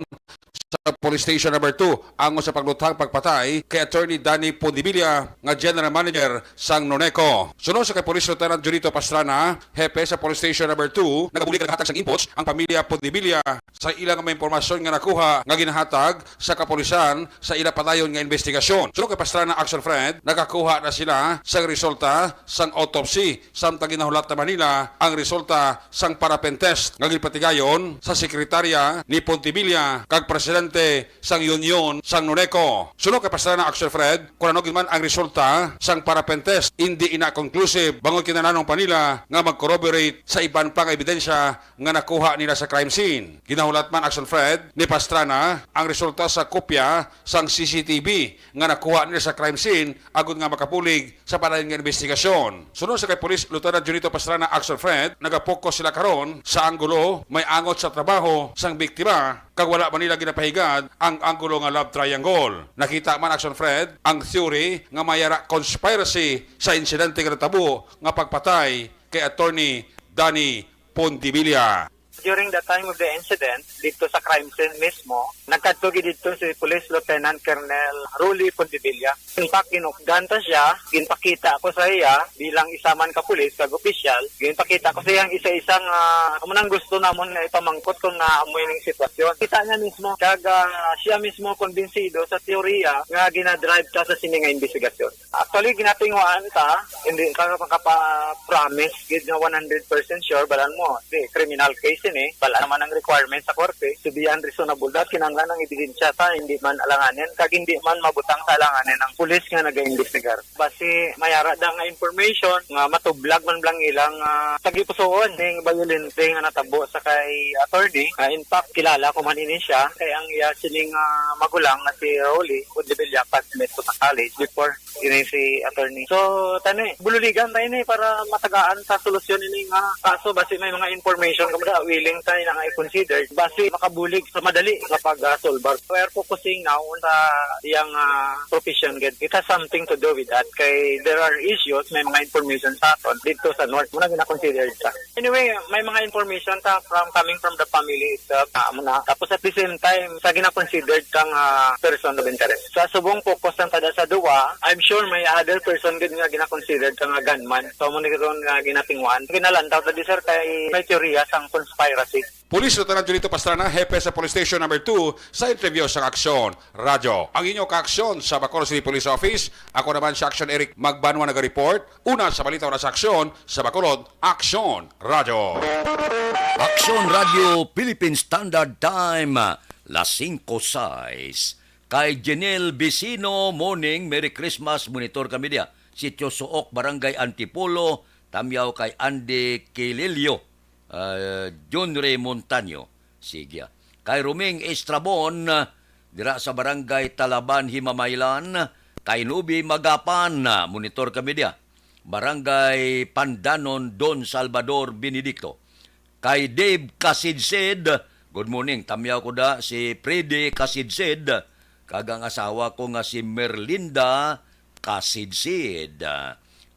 sa Police Station number 2 ang sa paglutang pagpatay kay Attorney Danny Pondivilla nga General Manager sang NONECO. Sunod sa kay Police Lieutenant Junito Pastrana, hepe sa Police Station number 2, nagabuli kaghatag sang inputs ang pamilya Pondivilla sa ilang mga impormasyon nga nakuha nga ginahatag sa kapulisan sa ilang padayon nga investigasyon. Sunod kay Pastrana Action Friend, nakakuha na sila sa resulta sang autopsy samtang ginahulat na Manila ang resulta sang parapen test nga gipatigayon sa sekretarya ni Pondivilla kag presidente sang Union sang NONECO. Sunod kay Pastrana Action Fred, kung ano man ang resulta sang parapen test, hindi ina-conclusive bangod kinananong pa nila nga mag-corroborate sa iban pang ebidensya nga nakuha nila sa crime scene. Ginahulat man Action Fred ni Pastrana ang resulta sa kopya sang CCTV nga nakuha nila sa crime scene agud nga makapulig sa padayon nga investigasyon. Sunod sa kay Police Lieutenant Junito Pastrana Action Fred, nagapokus sila karon sa anggulo may angot sa trabaho sang biktima kag wala man nila ginapahigad ang anggulo nga love triangle. Nakita man Action Fred ang theory nga mayara conspiracy sa insidente nga natabo nga pagpatay kay Attorney Danny Pondivilia. During the time of the incident, dito sa crime scene mismo, nagkatugi dito si Police Lieutenant Colonel Rolly Pondivilia. In fact, kinukdan ta siya, ginpakita ko sa iya bilang isa man ka pulis, kag opisyal, ginpakita ko sa iya ang isa-isang kamunang gusto namon na ipamangkot kung naamoy ng sitwasyon. Kita niya mismo, kag siya mismo konbinsido sa teorya nga ginadrive ta sa sini nga investigasyon. Actually, ginatingwaan ta, hindi ka makapa-promise, gid nga 100% sure, balan mo, criminal case wala naman ang requirement sa korte to be unreasonable that kinanglan ang ebidensya ta hindi man alanganin kag hindi man mabutang sa alanganin ang pulis nga nag-iimbestigar base mayara da nga information nga matublag man lang ilang tagipusoon ning violence nga natabo sa kay attorney. In fact kilala ko man ini siya kay ang iya sining magulang na si Rolly Pondivilia classmate ko sa college before ini si attorney. So tani bululigan tayo ni para matagaan sa solusyon ini nga kaso base may mga information kamada willing tayo na i-consider base makabulig sa madali kapag solver. We are focusing now sa iyang profession. It has something to do with that. Kay there are issues, may mga information sa aton dito sa North. Muna gina-consider sa. Anyway, may mga information coming from the family itself. Tapos at the same time, sa gina-considered kang person of interest. Sa subong focus ng tada sa duwa, I'm sure may other person din nga gina-considered kang gunman. So, muna ganoon nga ginatingwan. Ginalantaw na di sir kay may teorya sang conspiracy. Police Lieutenant Junito Pastrana, hepe sa Police Station number 2 sa interview sa Aksyon Radyo. Ang inyong kaaksyon sa Bacolod City Police Office, ako naman si Aksyon Eric Magbanwa nag-report. Una sa balita na sa Aksyon sa Bacolod, Aksyon Radyo. Aksyon Radio Philippine Standard Time, las 5:06. Kay Janelle Vicino, morning, Merry Christmas, monitor kami dia. Sitio Suok, Barangay Antipolo, tamyaw kay Andy Kililio. John Ray Montaño. Sige. Kay Ruming Estrabon, dira sa Barangay Talaban, Himamaylan. Kay Nubi Magapan, monitor kami dia. Barangay Pandanon, Don Salvador, Benedicto. Kay Dave Kasidsid, good morning, tamyaw ko da si Freddy Kasidsid. Kagang asawa ko nga si Merlinda Kasidsid.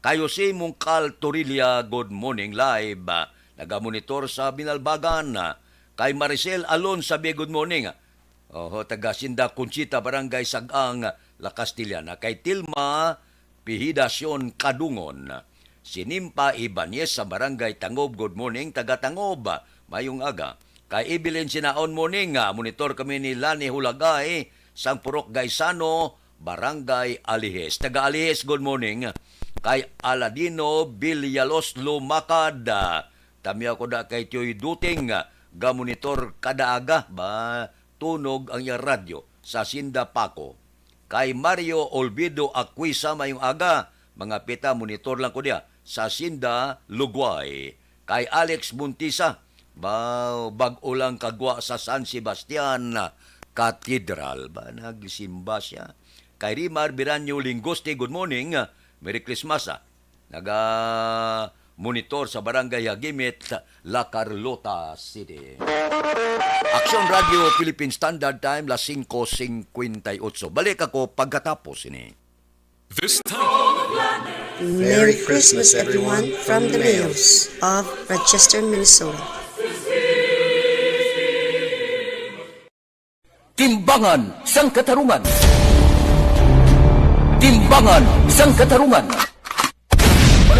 Kayo si Mungkal Torilla, good morning live. Nagamonitor sa Binalbagan. Kay Maricel Alon sabi good morning. Taga Sinda Conchita, Barangay Sagang, La Castillana. Kay Tilma Pihidacion Kadungon. Sinimpa Ibanez sa Barangay Tangob, good morning. Taga Tangob, mayong aga. Kay Evelyn Sinaon morning. Monitor kami ni Lani Hulagay, Sang Purok Gaisano, Barangay Alihes. Taga Alihes, good morning. Kay Aladino Villalos Lumakad. Tamya ko da kay Tioy Duting, gamonitor kadaaga ba tunog ang iyang radyo sa Sinda Paco. Kay Mario Olvido Aquisa mayong aga, mga pita monitor lang ko dia sa Sinda Lugway. Kay Alex Muntisa, bag-o lang kagwa sa San Sebastian Cathedral. Ba nagsimba siya. Kay Rimar Biranyo Lingoste, good morning. Merry Christmas. Monitor sa Barangay Hagimit, La Carlota City. Aksyon Radio Philippine Standard Time, las 5:58. Balik ako pagkatapos ini. This time. Merry Christmas everyone from the Mayos of Rochester, Minnesota. Timbangan sang katarungan. Timbangan sang katarungan.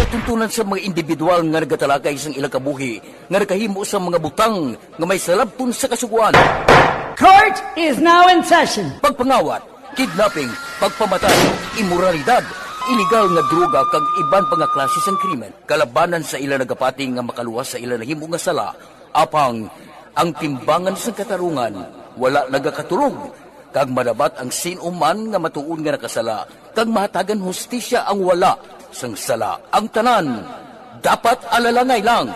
Tuntunan sa mga individual nga nagatalakay sang ilang kabuhi nga nakahimo sa mga butang nga may salabton sa kasuguan. Court is now in session. Pagpangawat, kidnapping, pagpamatay, immoralidad, illegal nga droga kag iban pa nga klase sang krimen kalabanan sa ilang nagapati nga makaluwas sa ilang nahimo nga sala apang ang timbangan sa katarungan wala nagakatulog kag madabat ang sinuman nga matuon nga nakasala kag mahatagan hustisya ang wala sang sala. Ang tanan dapat alalangay lang.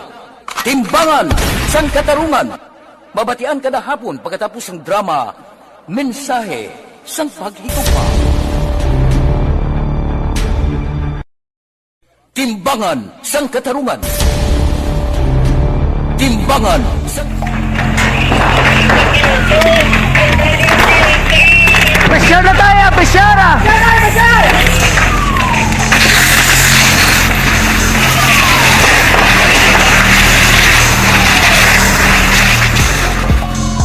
Timbangan sang katarungan. Mabatian kada hapon pagkatapos ng drama Mensahe sang Paghigugma. Timbangan sang katarungan. Timbangan sang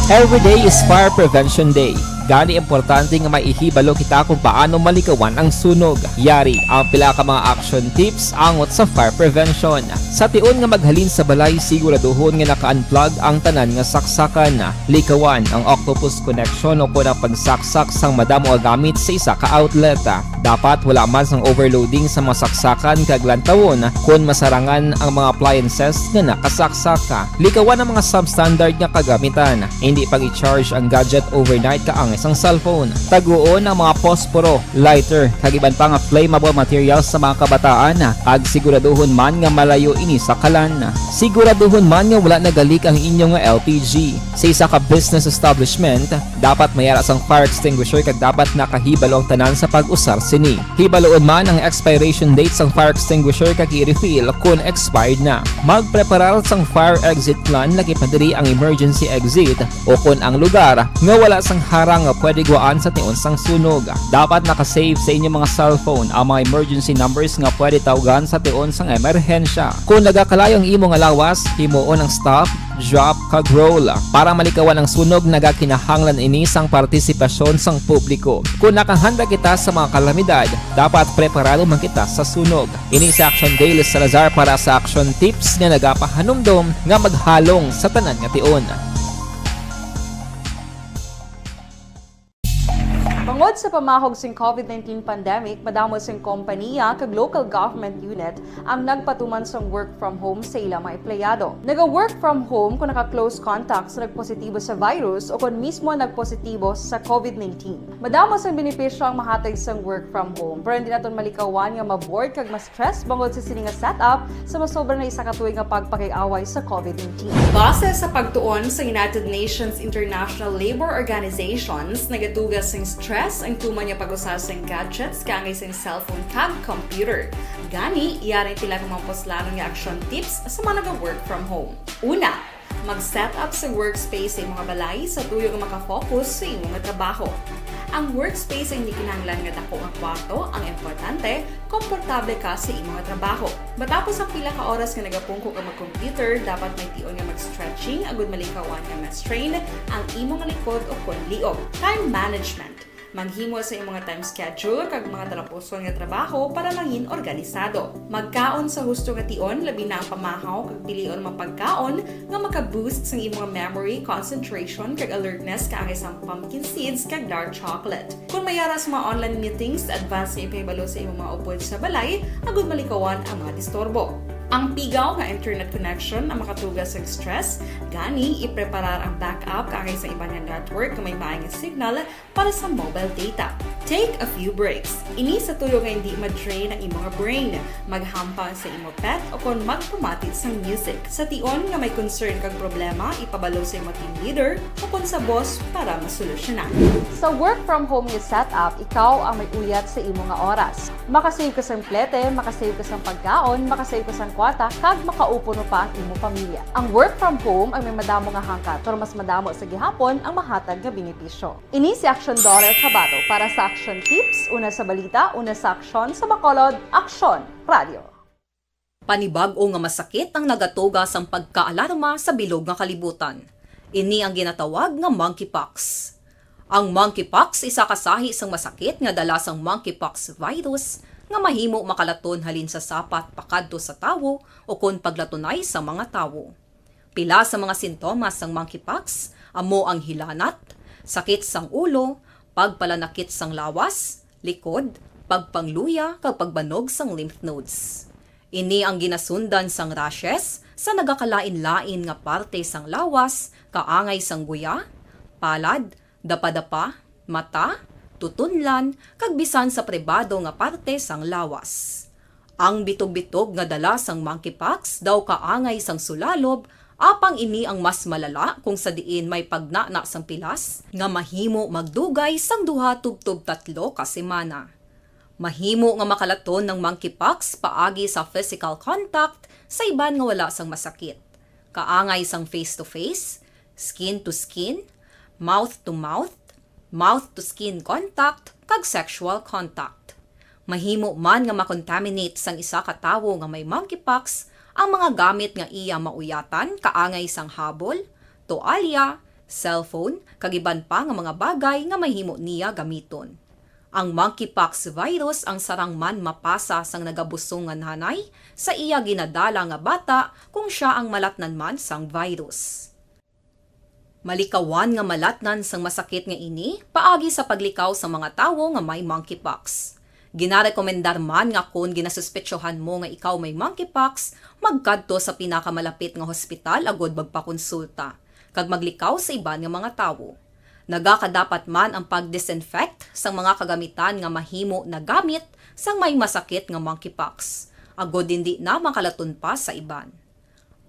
Every day is Fire Prevention Day. Gani importante nga maihibalo kita kung paano malikawan ang sunog. Yari ang pila ka mga action tips angot sa fire prevention. Sa tion nga maghalin sa balay, siguraduhon nga naka-unplug ang tanan nga saksakan. Likawan ang octopus connection o kung ang pagsaksak sang madamo nga gamit sa isa ka outlet. Dapat wala man sang overloading sa mga saksakan kag lantawon kung masarangan ang mga appliances nga nakasaksaka. Likawan ang mga substandard nga kagamitan. Hindi pag i-charge ang gadget overnight kaang isang cellphone. Taguon ang mga posporo, lighter, kag iban pa nga flammable materials sa mga kabataan. Kag siguraduhon man nga malayo ini sa kalan. Siguraduhon man nga wala nagalik ang inyong LPG. Sa isa ka business establishment, dapat mayara sang fire extinguisher kag dapat nakahibalo ang tanan sa pag-usar sini. Hibaloon man ang expiration date sang fire extinguisher kag i-refill kung expired na. Magpreparar sang fire exit plan lagi padiri ang emergency exit o kung ang lugar nga wala sang harang nga pwede guwaan sa tion sang sunog. Dapat nakasave sa inyong mga cellphone ang mga emergency numbers nga pwede tawagan sa tion sang emerhensya. Kung nagakalayo ang imo nga lawas, himuon ang stop, drop, kag roll. Para malikawan ang sunog, nagakinahanglan ini sang partisipasyon sang publiko. Kung nakahanda kita sa mga kalamidad, dapat preparado man kita sa sunog. Ini sa Action Daily Salazar para sa action tips nga nagapahanumdom nga maghalong sa tanan nga tion. Tungod sa pamahog sing COVID-19 pandemic, madamo sing kompanya kag local government unit ang nagpatuman sang work from home sa ilang mga empleyado. Naga-work from home kung naka-close contact sa nagpositibo sa virus o kung mismo nagpositibo sa COVID-19. Madamo sang benepisyo ang mahatag sang work from home, pero hindi naton malikawan nga ma-bored kag ma-stress bangod sa sini nga setup sa masobra na isa ka tuig nga pagpakiaway sa COVID-19. Base sa pagtuon sa United Nations International Labor Organizations, nagatugas sing stress ang tuman niya pag-usar sa gadgets kangay sa cellphone kag computer. Gani, iyarin tila ng mga poslanong nga action tips sa mga nag-work from home. Una, mag-set up sa workspace sa mga balay sa tuyo nga makafocus sa imong trabaho. Ang workspace ay hindi kinahanglan nga dako nga kwarto, ang importante, komportable ka sa imong trabaho. Matapos ang pila ka oras nga nagapungko ka mag-computer, dapat may tion nga mag-stretching agud malikawan nga ma-strain ang imong likod o kon liog. Time management. Maghimo sa imong mga time schedule kag mga talapuson nga trabaho para mangin organisado. Magkaon sa husto nga tion, labi na ang pamahaw kag pilion mapagkaon nga maka-boost sa imong memory, concentration kag alertness kaangay sa pumpkin seeds kag dark chocolate. Kung mayara sa mga online meetings, advance nga ipahibalo sa imong mga upod sa balay, agud malikawan ang mga disturbo. Ang pigaw nga internet connection ang makatugas sa stress, gani ipreparar ang backup kaangay sa iba nga network nga may maayong signal para sa mobile data. Take a few breaks. Ini sa tuyo nga hindi ma-drain ang imong brain, maghampang sa imong pet o kung magpumati sa music. Sa tion nga may concern kag problema, ipabalo sa imong team leader o kung sa boss para masolusyonan. Sa work from home nga setup, ikaw ang may uyat sa imong nga oras. Makasave ka sa plete, makasave ka sa pagkaon, makasave ka sa kwata, kag makaupo no pa ang imong pamilya. Ang work from home ay may madamo nga hangkat, pero mas madamo sa gihapon ang mahatag nga benepisyo. Ini si Action Dorel Cabato para sa Action Tips, una sa balita, una sa aksyon sa Bacolod, Aksyon Radio. Panibag-o nga masakit ang nagatugas ang pagkaalarma sa bilog nga kalibutan. Ini ang ginatawag nga monkeypox. Ang monkeypox isa kasahi sang masakit nga dala sang monkeypox virus nga mahimo makalaton halin sa sapat pakadto sa tawo o kon paglatunay sa mga tawo. Pila sa mga sintomas sang monkeypox amo ang hilanat, sakit sang ulo, pagpalanakit sang lawas, likod, pagpangluya kag pagbanog sang lymph nodes. Ini ang ginasundan sang rashes sa nagakalain-lain nga parte sang lawas, kaangay sang guya, palad, dapa-dapa, mata, tutunlan, kag bisan sa pribado nga parte sang lawas. Ang bitog-bitog nga dala sang monkeypox daw kaangay sang sulalob, apang ini ang mas malala kung sa diin may pagnana sang pilas nga mahimo magdugay sang 2 tubtob 3 ka semana. Mahimo nga makalaton ng monkeypox paagi sa physical contact sa iban nga wala sang masakit. Kaangay sang face-to-face, skin-to-skin, mouth-to-mouth, mouth-to-skin contact, kag sexual contact. Mahimo man nga makontaminate sang isa ka tawo nga may monkeypox ang mga gamit nga iya mauyatan kaangay sang habol, toalya, cellphone, kagiban pa nga mga bagay nga mahimo niya gamiton. Ang monkeypox virus ang sarang man mapasa sang nagabusong nga nanay sa iya ginadala nga bata kung siya ang malatnan man sang virus. Malikawan nga malatnan sang masakit nga ini paagi sa paglikaw sa mga tawo nga may monkeypox. Ginarekomendar man nga kung ginasuspetsyohan mo nga ikaw may monkeypox, magkadto sa pinakamalapit nga hospital agod magpakonsulta, kag maglikaw sa iban nga mga tawo. Nagakadapat man ang pag-disinfect sa mga kagamitan nga mahimo na gamit sang may masakit nga monkeypox, agod hindi na makalaton pa sa iban.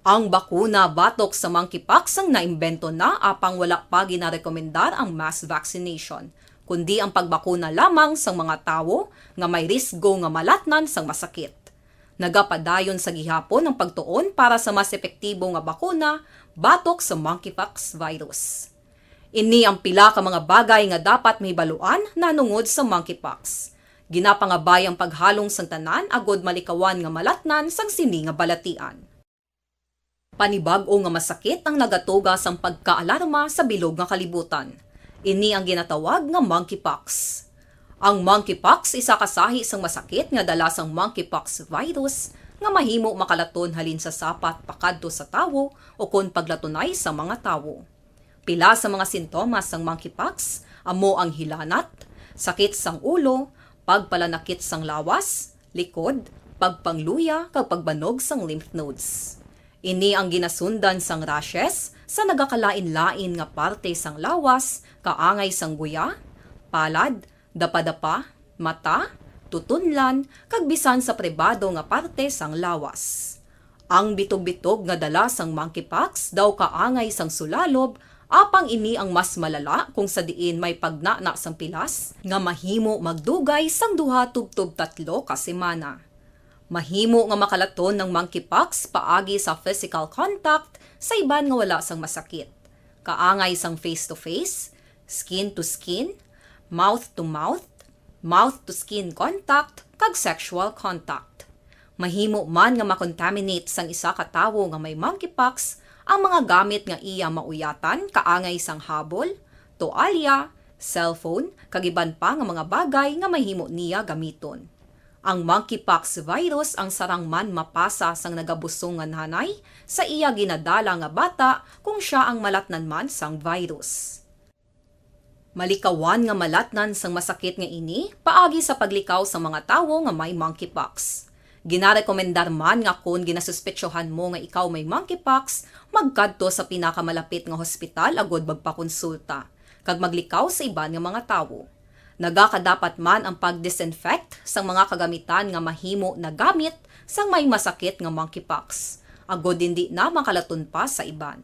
Ang bakuna batok sa monkeypox ang naimbento na apang wala pa ginarekomendar ang mass vaccination, kundi ang pagbakuna lamang sa mga tawo nga may risgo nga malatnan sang masakit. Nagapadayon sa gihapon ang pagtuon para sa mas epektibo nga bakuna batok sa monkeypox virus. Ini ang pila ka mga bagay nga dapat mahibaluan nanungod sa monkeypox. Ginapangabay ang paghalong sang tanan agod malikawan nga malatnan sang sini nga balatian. Panibag-o nga masakit ang nagatuga sang pagkaalarma sa bilog nga kalibutan. Ini ang ginatawag nga monkeypox. Ang monkeypox isa kasahi sang masakit nga dala sang monkeypox virus nga mahimo makalaton halin sa sapat pakadto sa tawo o kon paglatunay sa mga tawo. Pila sa mga sintomas sang monkeypox amo ang hilanat, sakit sang ulo, pagpalanakit sang lawas, likod, pagpangluya kag pagbanog sang lymph nodes. Ini ang ginasundan sang rashes sa nagakalain-lain nga parte sang lawas, kaangay sang guya, palad, dapadapa, mata, tutunlan, kag bisan sa pribado nga parte sang lawas. Ang bitog-bitog nga dala sang monkeypox daw kaangay sang sulalob, apang ini ang mas malala kung sa diin may pagnana sang pilas nga mahimo magdugay sang 2 tubtob 3 ka semana. Mahimo nga makalaton ng monkeypox paagi sa physical contact sa iban nga wala sang masakit. Kaangay sang face-to-face, skin-to-skin, mouth-to-mouth, mouth-to-skin contact, kag sexual contact. Mahimo man nga makontaminate sang isa ka tawo nga may monkeypox ang mga gamit nga iya mauyatan kaangay sang habol, toalya, cellphone, kagiban pa nga mga bagay nga mahimo niya gamiton. Ang monkeypox virus ang sarang man mapasa sang nagabusong nga nanay sa iya ginadala nga bata kung siya ang malatnan man sang virus. Malikawan nga malatnan sang masakit nga ini paagi sa paglikaw sa mga tawo nga may monkeypox. Ginarekomendar man nga kung ginasuspetsyohan mo nga ikaw may monkeypox, magkadto sa pinakamalapit nga hospital agod magpakonsulta, kag maglikaw sa iban nga mga tawo. Nagakadapat man ang pag-disinfect sa mga kagamitan nga mahimo na gamit sang may masakit nga monkeypox, agod hindi na makalaton pa sa iban.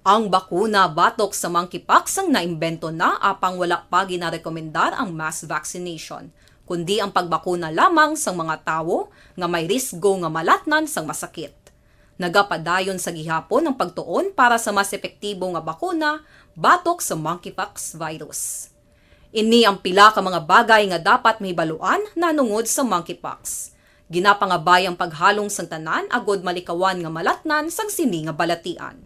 Ang bakuna batok sa monkeypox ang naimbento na apang wala pa ginarekomendar ang mass vaccination, kundi ang pagbakuna lamang sa mga tawo nga may risgo nga malatnan sang masakit. Nagapadayon sa gihapon ang pagtuon para sa mas epektibo nga bakuna batok sa monkeypox virus. Ini ang pila ka mga bagay nga dapat mahibaluan nanungod sa monkeypox. Ginapangabay ang paghalong sang tanan agod malikawan nga malatnan sang sini nga balatian.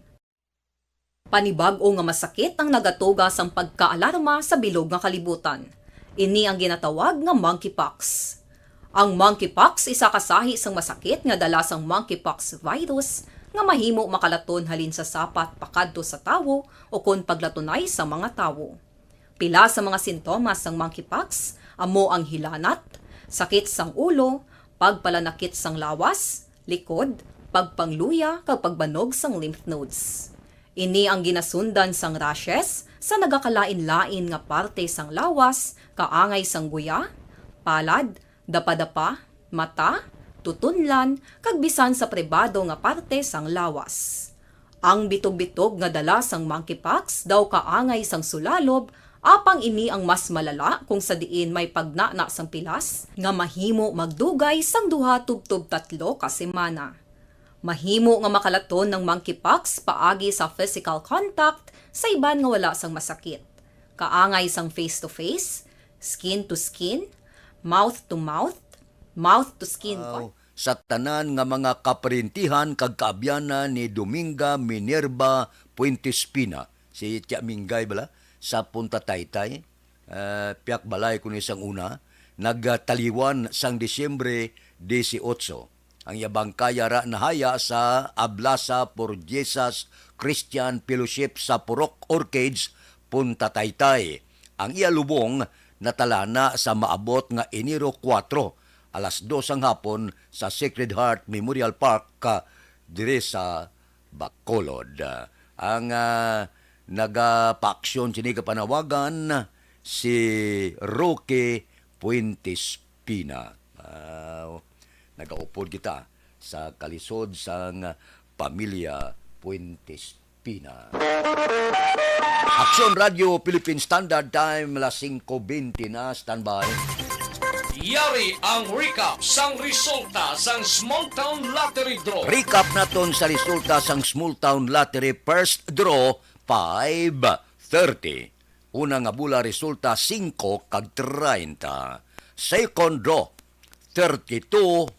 Panibag-o nga masakit ang nagatuga sang pagkaalarma sa bilog nga kalibutan. Ini ang ginatawag nga monkeypox. Ang monkeypox isa kasahi sang masakit nga dala sang monkeypox virus nga mahimo makalaton halin sa sapat pakadto sa tawo o kon paglatunay sa mga tawo. Pila sa mga sintomas sang monkeypox amo ang hilanat, sakit sang ulo, pagpalanakit sang lawas, likod, pagpangluya kag pagbanog sang lymph nodes. Ini ang ginasundan sang rashes sa nagakalain-lain nga parte sang lawas, kaangay sang guya, palad, dapadapa, mata, tutunlan, kag bisan sa pribado nga parte sang lawas. Ang bitog-bitog nga dala sang monkeypox daw kaangay sang sulalob, apang ini ang mas malala kung sa diin may pagnana sang pilas nga mahimo magdugay sang 2 tubtob 3 ka semana. Mahimo nga makalaton ng monkeypox paagi sa physical contact sa iban nga wala sang masakit. Kaangay sang face-to-face, skin-to-skin, mouth-to-mouth, mouth-to-skin. Sa tanan nga mga kaprintihan kag kaabyanan ni Dominga Minerva Puentespina si Tia Mingay bala sa Punta Taytay. Piyak balay kuno isang una nagtaliwan sang Disyembre 18. Ang yabang kaya ra nahaya sa Ablasa por Jesus Christian Fellowship sa Purok Orchids, Punta Taytay. Ang iya lubong natalana sa maabot nga Enero 4, alas 2 ang hapon sa Sacred Heart Memorial Park dire sa Bacolod. Ang nagapaksyon sini kapanawagan si Roque Puentes Pina. Nagaupod kita sa kalisod sang pamilya Puentes Pina. Aksyon Radio Philippine Standard Time, las 5:20 na, standby. Yari ang recap sang resulta sang Small Town Lottery Draw. Recap naton sa resulta sang Small Town Lottery First Draw 5:30. Una nga bula resulta 5 kag 30. Second draw 32-10.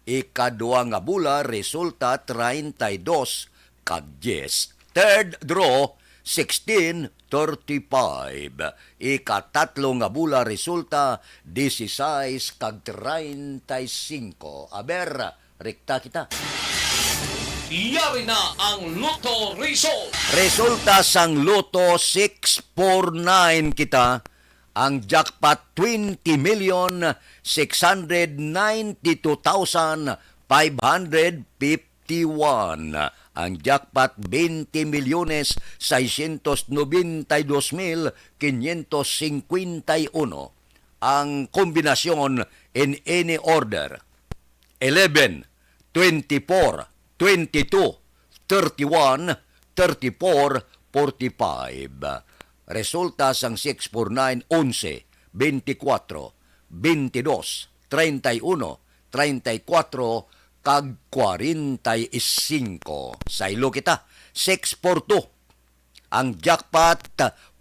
Ikadua nga bula resulta 32 kag 10. Third draw 16-35. Ikatatlo nga bula resulta 16 kag 35. Aber, rekta kita. Yari na ang Lotto result. Resulta sang Lotto 649 kita. Ang jackpot 20,692,551. Ang jackpot 20,692,551. Ang kombinasyon in any order 11, 24, 22, 31, 34, 45. Resulta sang 649, 11, 24, 22, 31, 34, kag 45. Sa ilo kita, 642. Ang jackpot,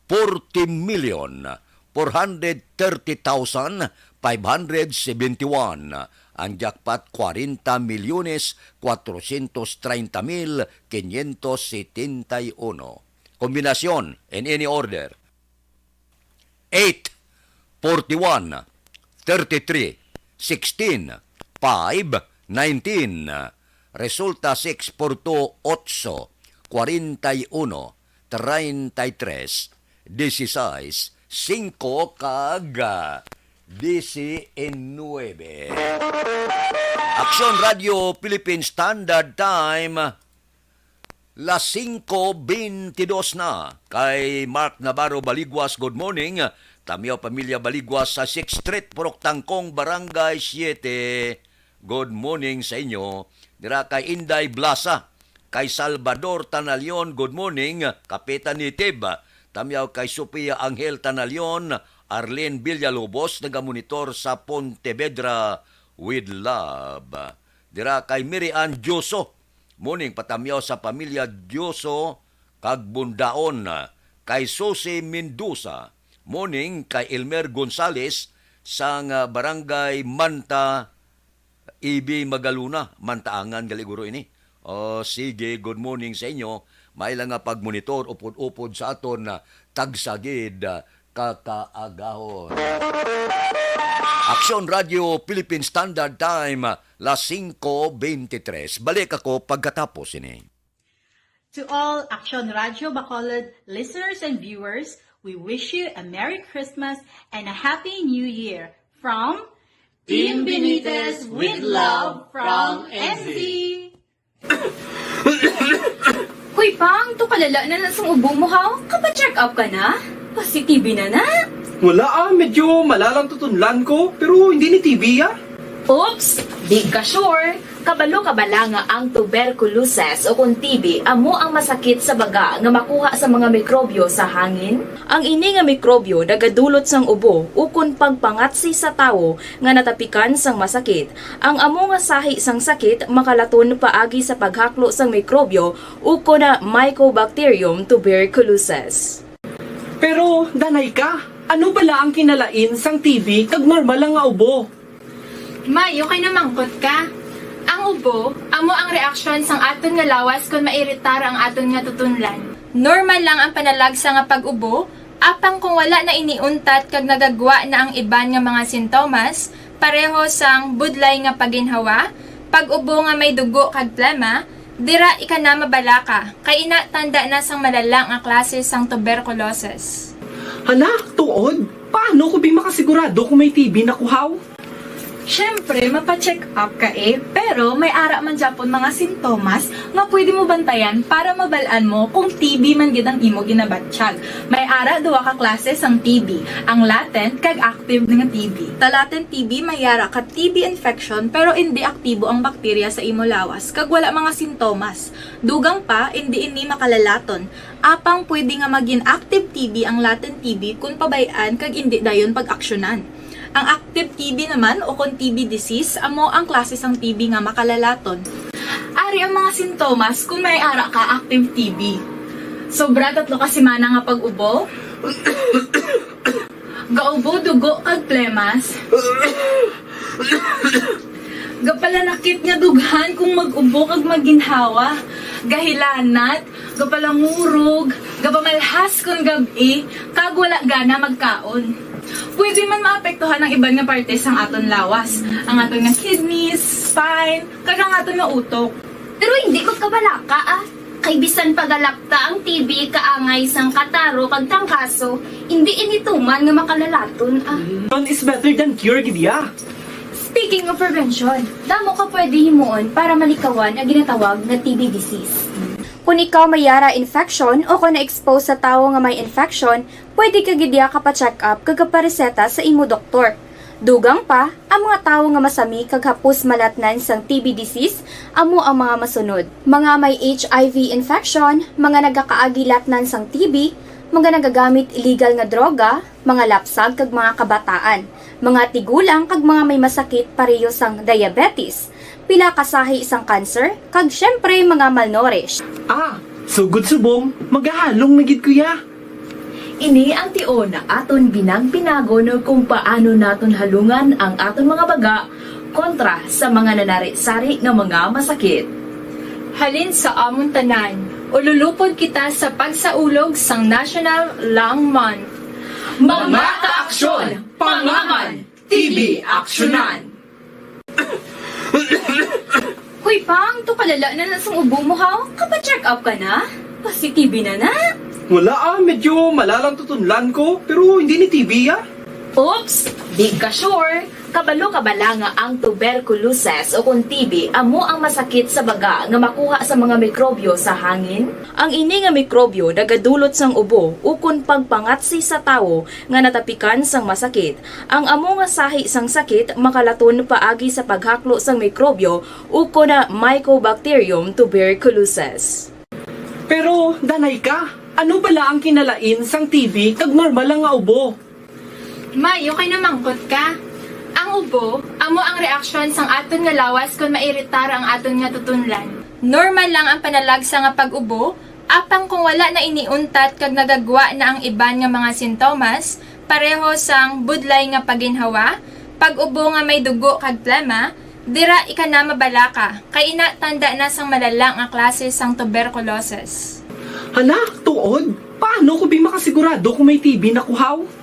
40,430,571. Ang jackpot 40,430,571. Kombinasyon in any order 8, 41, 33, 16, 5, 19. Resulta 6 por 2, 8, 41, 33, 16, 5 kag 19. Aksyon Radio Philippine Standard Time, las 5:22 na. Kay Mark Navarro Baliguas, good morning. Tamiyo Pamilya Baliguas sa 6th Street, Purok Tangkong, Barangay 7. Good morning sa inyo. Dira kay Inday Blasa, kay Salvador Tanalion, good morning. Kapitan ni Tib. Tamiyo kay Sophia Angel Tanalion, Arlene Villalobos, nagamonitor sa Pontevedra with love. Dira kay Miriam Joso, morning patamyaw sa pamilya Joso kag Bundaon. Kay Susi Mendoza, morning kay Elmer Gonzales sang barangay Manta, Ibi Magaluna, Mantaangan galiguro ini. O sige, good morning sa inyo. May lang nga pagmonitor upod-upod sa aton na tagsagid kakaagahon. Aksyon Radio Philippine Standard Time, las 5:23. Balik ako pagkatapos ini. To all Action Radio Bacolod listeners and viewers, we wish you a Merry Christmas and a Happy New Year from Team Benitez with love from NZ. Hoy Pang, to kalala na sa ubo mo ha? Kapa-check up ka na? Positive na na? Wala medyo malalang tutunlan ko, pero hindi ni TB Oops! Di ka sure. Kabalo-kabala nga ang tuberculosis o kung TB amo ang masakit sa baga nga makuha sa mga mikrobyo sa hangin. Ang ini nga mikrobyo nagadulot sang ubo ukon pagpangatsi sa tawo nga natapikan sang masakit. Ang amo nga sahi sang sakit makalaton paagi sa paghaklo sang mikrobyo ukon na Mycobacterium tuberculosis. Pero, danay ka, ano bala ang kinalain sang TB kag normal lang nga ubo? Mayo kay namangkot ka. Ang Ang ubo, amo ang reaksyon sang aton nga lawas kung mairitar ang aton nga tutunlan. Normal lang ang panalagsa nga pag-ubo, apang kung wala na iniuntat kag nagagwa na ang iban nga mga sintomas, pareho sang budlay nga paginhawa, pag-ubo nga may dugo kag plema, dira ika na mabalaka, kay ina tanda na sang malalang nga klase sang tuberculosis. Hala, tuod? Paano ko makasigurado kung may TB na kuhaw? Siyempre, mapacheck up ka pero may ara man japon mga sintomas nga pwede mo bantayan para mabalaan mo kung TB man gid ang imo ginabatsyag. May ara duwa ka klase sang TB, ang latent kag active nga TB. Ta latent TB may ara ka TB infection pero hindi aktibo ang bakterya sa imo lawas kag wala mga sintomas. Dugang pa hindi makalalaton. Apang pwede nga maging active TB ang latent TB kung pabayaan kag hindi dayon pag-aksyonan. Ang active TB naman o kung TB disease, amo ang klase sang TB nga makalalaton. Ari ang mga sintomas kung may ara ka active TB. Sobra 3 ka semana nga pag-ubo, gaubo, dugo, kag plemas, gapalanakit nga dughan kung mag-ubo kag maginhawa, gahilanat, gapalangurog, gapamalhas kung gabi, kag wala gana magkaon. Pwede man maapektuhan ng iban nga parte sang aton lawas, ang aton nga kidneys, spine, kag ang aton nga utok. Pero hindi ko kabalaka Kay bisan pagalakta ang TB kaangay sang kataro kag tangkaso, hindi inituman nga makalalaton None is better than cure, gidya. Speaking of prevention, damo ka pwede himuon para malikawan ang ginatawag na TB disease. Kung ikaw may yara infection o kung na-expose sa tao nga may infection, pwede ka gidya ka pa-check up kag kapareseta sa imo doktor. Dugang pa, ang mga tao nga masami kag hapos malatnan sang TB disease, amo ang mga masunod. Mga may HIV infection, mga nagakaagilatnan sang TB, mga nagagamit illegal nga droga, mga lapsag kag mga kabataan, mga tigulang kag mga may masakit pareho sang diabetes, pila kasahi isang cancer, kag syempre mga malnourished. Sugod subong, magahalong nagid kuya. Ini ang tion na aton binag-binago no kung paano naton halungan ang aton mga baga kontra sa mga nanari-sari nga mga masakit. Halin sa amon tanan, ululupod kita sa pagsaulog sang National Lung Month. Mga kaaksyon, pangaman, TB aksyonan. Hoy pang, to kalala na nasang ubo mo ha? Kapa-check up ka na? Kasi TB na. Wala medyo malalang tutunlan ko, pero hindi ni TB Oops! Di ka sure? Kabalo-kabala nga ang tuberculosis o kung TB amo ang masakit sa baga nga makuha sa mga mikrobyo sa hangin. Ang ini nga mikrobyo nagadulot sang ubo ukon pagpangatsi sa tawo nga natapikan sang masakit. Ang amo nga sahi sang sakit makalaton paagi sa paghaklo sang mikrobyo ukon na Mycobacterium tuberculosis. Pero, danay ka, ano bala ang kinalain sang TB kag normal lang nga ubo? Mayo kay namangkot ka. Ang ubo, amo ang reaksyon sang aton nga lawas kung mairitar ang aton nga tutunlan. Normal lang ang panalagsa nga pag-ubo, apang kung wala na iniuntat kag nagagwa na ang iban nga mga sintomas, pareho sang budlay nga paginhawa, pag-ubo nga may dugo kag plema, dira ika na mabalaka, kay ina tanda na sang malalang nga klase sang tuberculosis. Hala, tuod? Paano ko makasigurado kung may TB na kuhaw?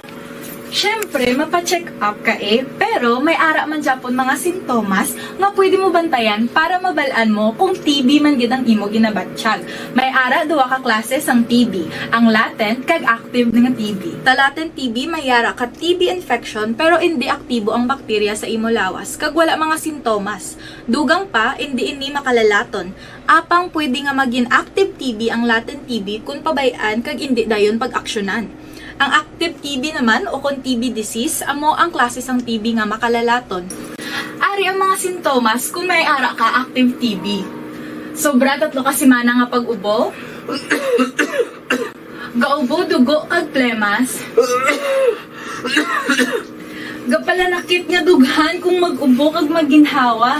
Siyempre, mapacheck up ka pero may ara man japon mga sintomas nga pwede mo bantayan para mabalaan mo kung TB man gid ang imo ginabatsyag. May ara duwa ka klase sang TB, ang latent kag active nga TB. Ta latent TB may ara ka TB infection pero hindi aktibo ang bakterya sa imo lawas kag wala mga sintomas. Dugang pa hindi makalalaton. Apang pwede nga maging active TB ang latent TB kung pabayaan kag hindi dayon pag-aksyonan. Ang active TB naman o kung TB disease, amo ang klase sang TB nga makalalaton. Ari ang mga sintomas kung may ara ka active TB. Sobra 3 ka semana nga pag-ubo, gaubo, dugo, kag plemas, gapalanakit nga dughan kung mag-ubo kag maginhawa,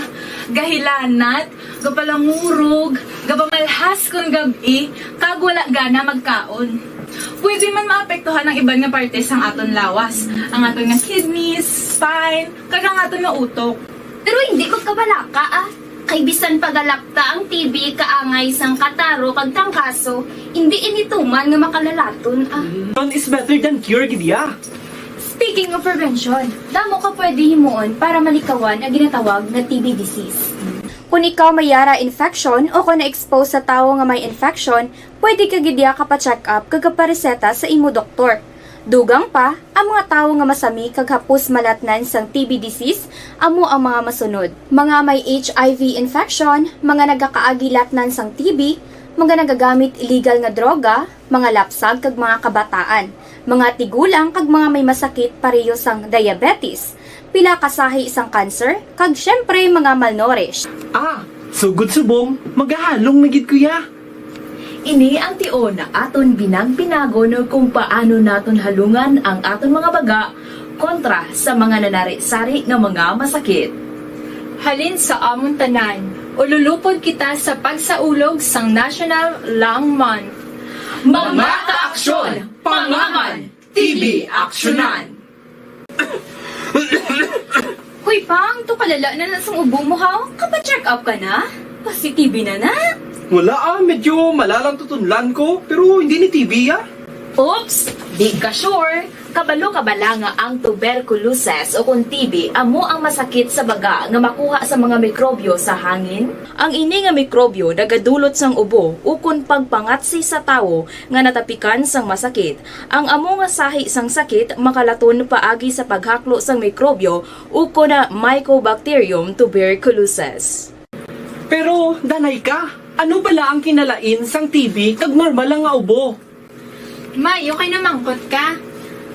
gahilanat, gapalangurog, gapamalhas kung gabi, kag wala gana magkaon. Pwede man maapektuhan ng iban nga parte sang aton lawas, ang aton nga kidneys, spine, kag ang aton nga utok. Pero hindi ko kabalaka Kay bisan pagalakta ang TV kaangay sang kataro kag tangkaso, hindi inituman nga makalalaton Prevention is better than cure, gidya. Speaking of prevention, damo ka pwede himuon para malikawan ang ginatawag na TB disease. Kung ikaw may yara infection o kung na-expose sa tao nga may infection, pwede ka gidya ka pa-check up kag kapareseta sa imo doktor. Dugang pa, ang mga tao nga masami kag hapos malatnan sang TB disease, amo ang mga masunod. Mga may HIV infection, mga nagakaagi latnan sang TB, mga nagagamit illegal nga droga, mga lapsag kag mga kabataan, mga tigulang kag mga may masakit pareho sang diabetes, pila kasahi isang cancer, kag syempre mga malnourished. Sugod subong, magahalong na gid kuya. Ini ang tion na aton binag-binago no kung paano naton halungan ang aton mga baga kontra sa mga nanari-sari nga mga masakit. Halin sa amon tanan, ululupod kita sa pagsaulog sang National Lung Month. Mga kaaksyon, pangaman, TB aksyonan! Hoy pang, to kalala na sang ubo mo ha? Kapa-check up ka na? Kasi TB na na? Wala medyo malalang tutunlan ko, pero hindi ni TB Oops! Di ka sure! Kabalo-kabala nga ang tuberculosis o kung TB amo ang masakit sa baga nga makuha sa mga mikrobyo sa hangin. Ang ini nga mikrobyo nagadulot sang ubo o kung pagpangatsi sa tawo nga natapikan sang masakit. Ang amo nga sahi sang sakit makalaton paagi sa paghaklo sang mikrobyo o kung na Mycobacterium tuberculosis. Pero, danay ka. Ano bala ang kinalain sang TB kag normal lang nga ubo? May, okay na mangkot ka.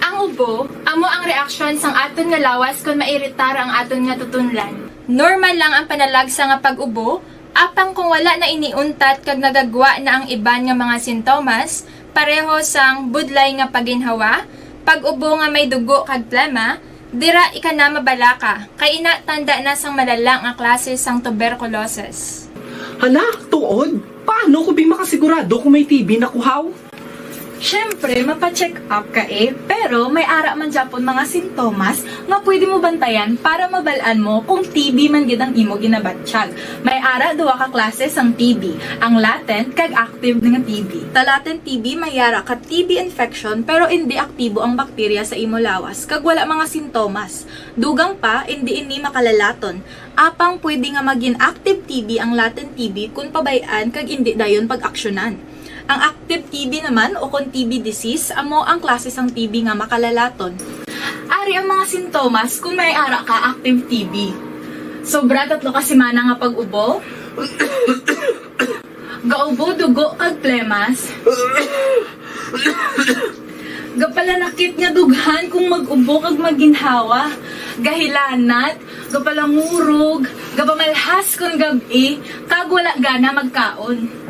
Ang ubo, amo ang reaksyon sang aton nga lawas kung mairitar ang aton nga tutunlan. Normal lang ang panalagsa nga pag-ubo, apang kung wala na iniuntat kag nagagwa na ang iban nga mga sintomas, pareho sang budlay nga paginhawa, pag-ubo nga may dugo kag plema, dira ika na mabala ka, kay ina tanda na sang malalang nga klase sang tuberculosis. Hala, tuod? Paano ko makasigurado kung may TB na kuhaw? Siyempre, mapacheck up ka pero may ara man japon mga sintomas nga pwede mo bantayan para mabalaan mo kung TB man gid ang imo ginabatsyag. May ara duwa ka klase sang TB, ang latent kag active nga TB. Ta latent TB may ara ka TB infection pero hindi aktibo ang bakterya sa imo lawas kag wala mga sintomas. Dugang pa hindi makalalaton. Apang pwede nga maging active TB ang latent TB kung pabayaan kag hindi dayon pag-aksyonan. Ang active TB naman o kung TB disease, amo ang klase sang TB nga makalalaton. Ari ang mga sintomas kung may ara ka active TB. Sobra 3 ka semana nga pag-ubo, gaubo, dugo, kag plemas, gapalanakit nga dughan kung mag-ubo kag maginhawa, gahilanat, gapalangurog, gapamalhas kung gabi, kag wala gana magkaon.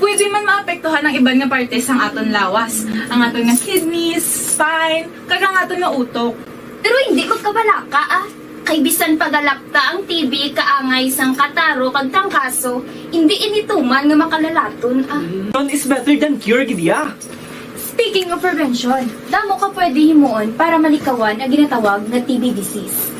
Pwede man maapektuhan ang iban nga parte sang aton lawas, ang aton nga kidneys, spine, kag ang aton nga utok. Pero hindi ko kabalaka Kay bisan pagalakta ang TB kaangay sang kataro kag tangkaso, hindi inituman nga makalalaton Prevention is better than cure, gidya. Speaking of prevention, damo ka pwede himuon para malikawan ang ginatawag na TB disease.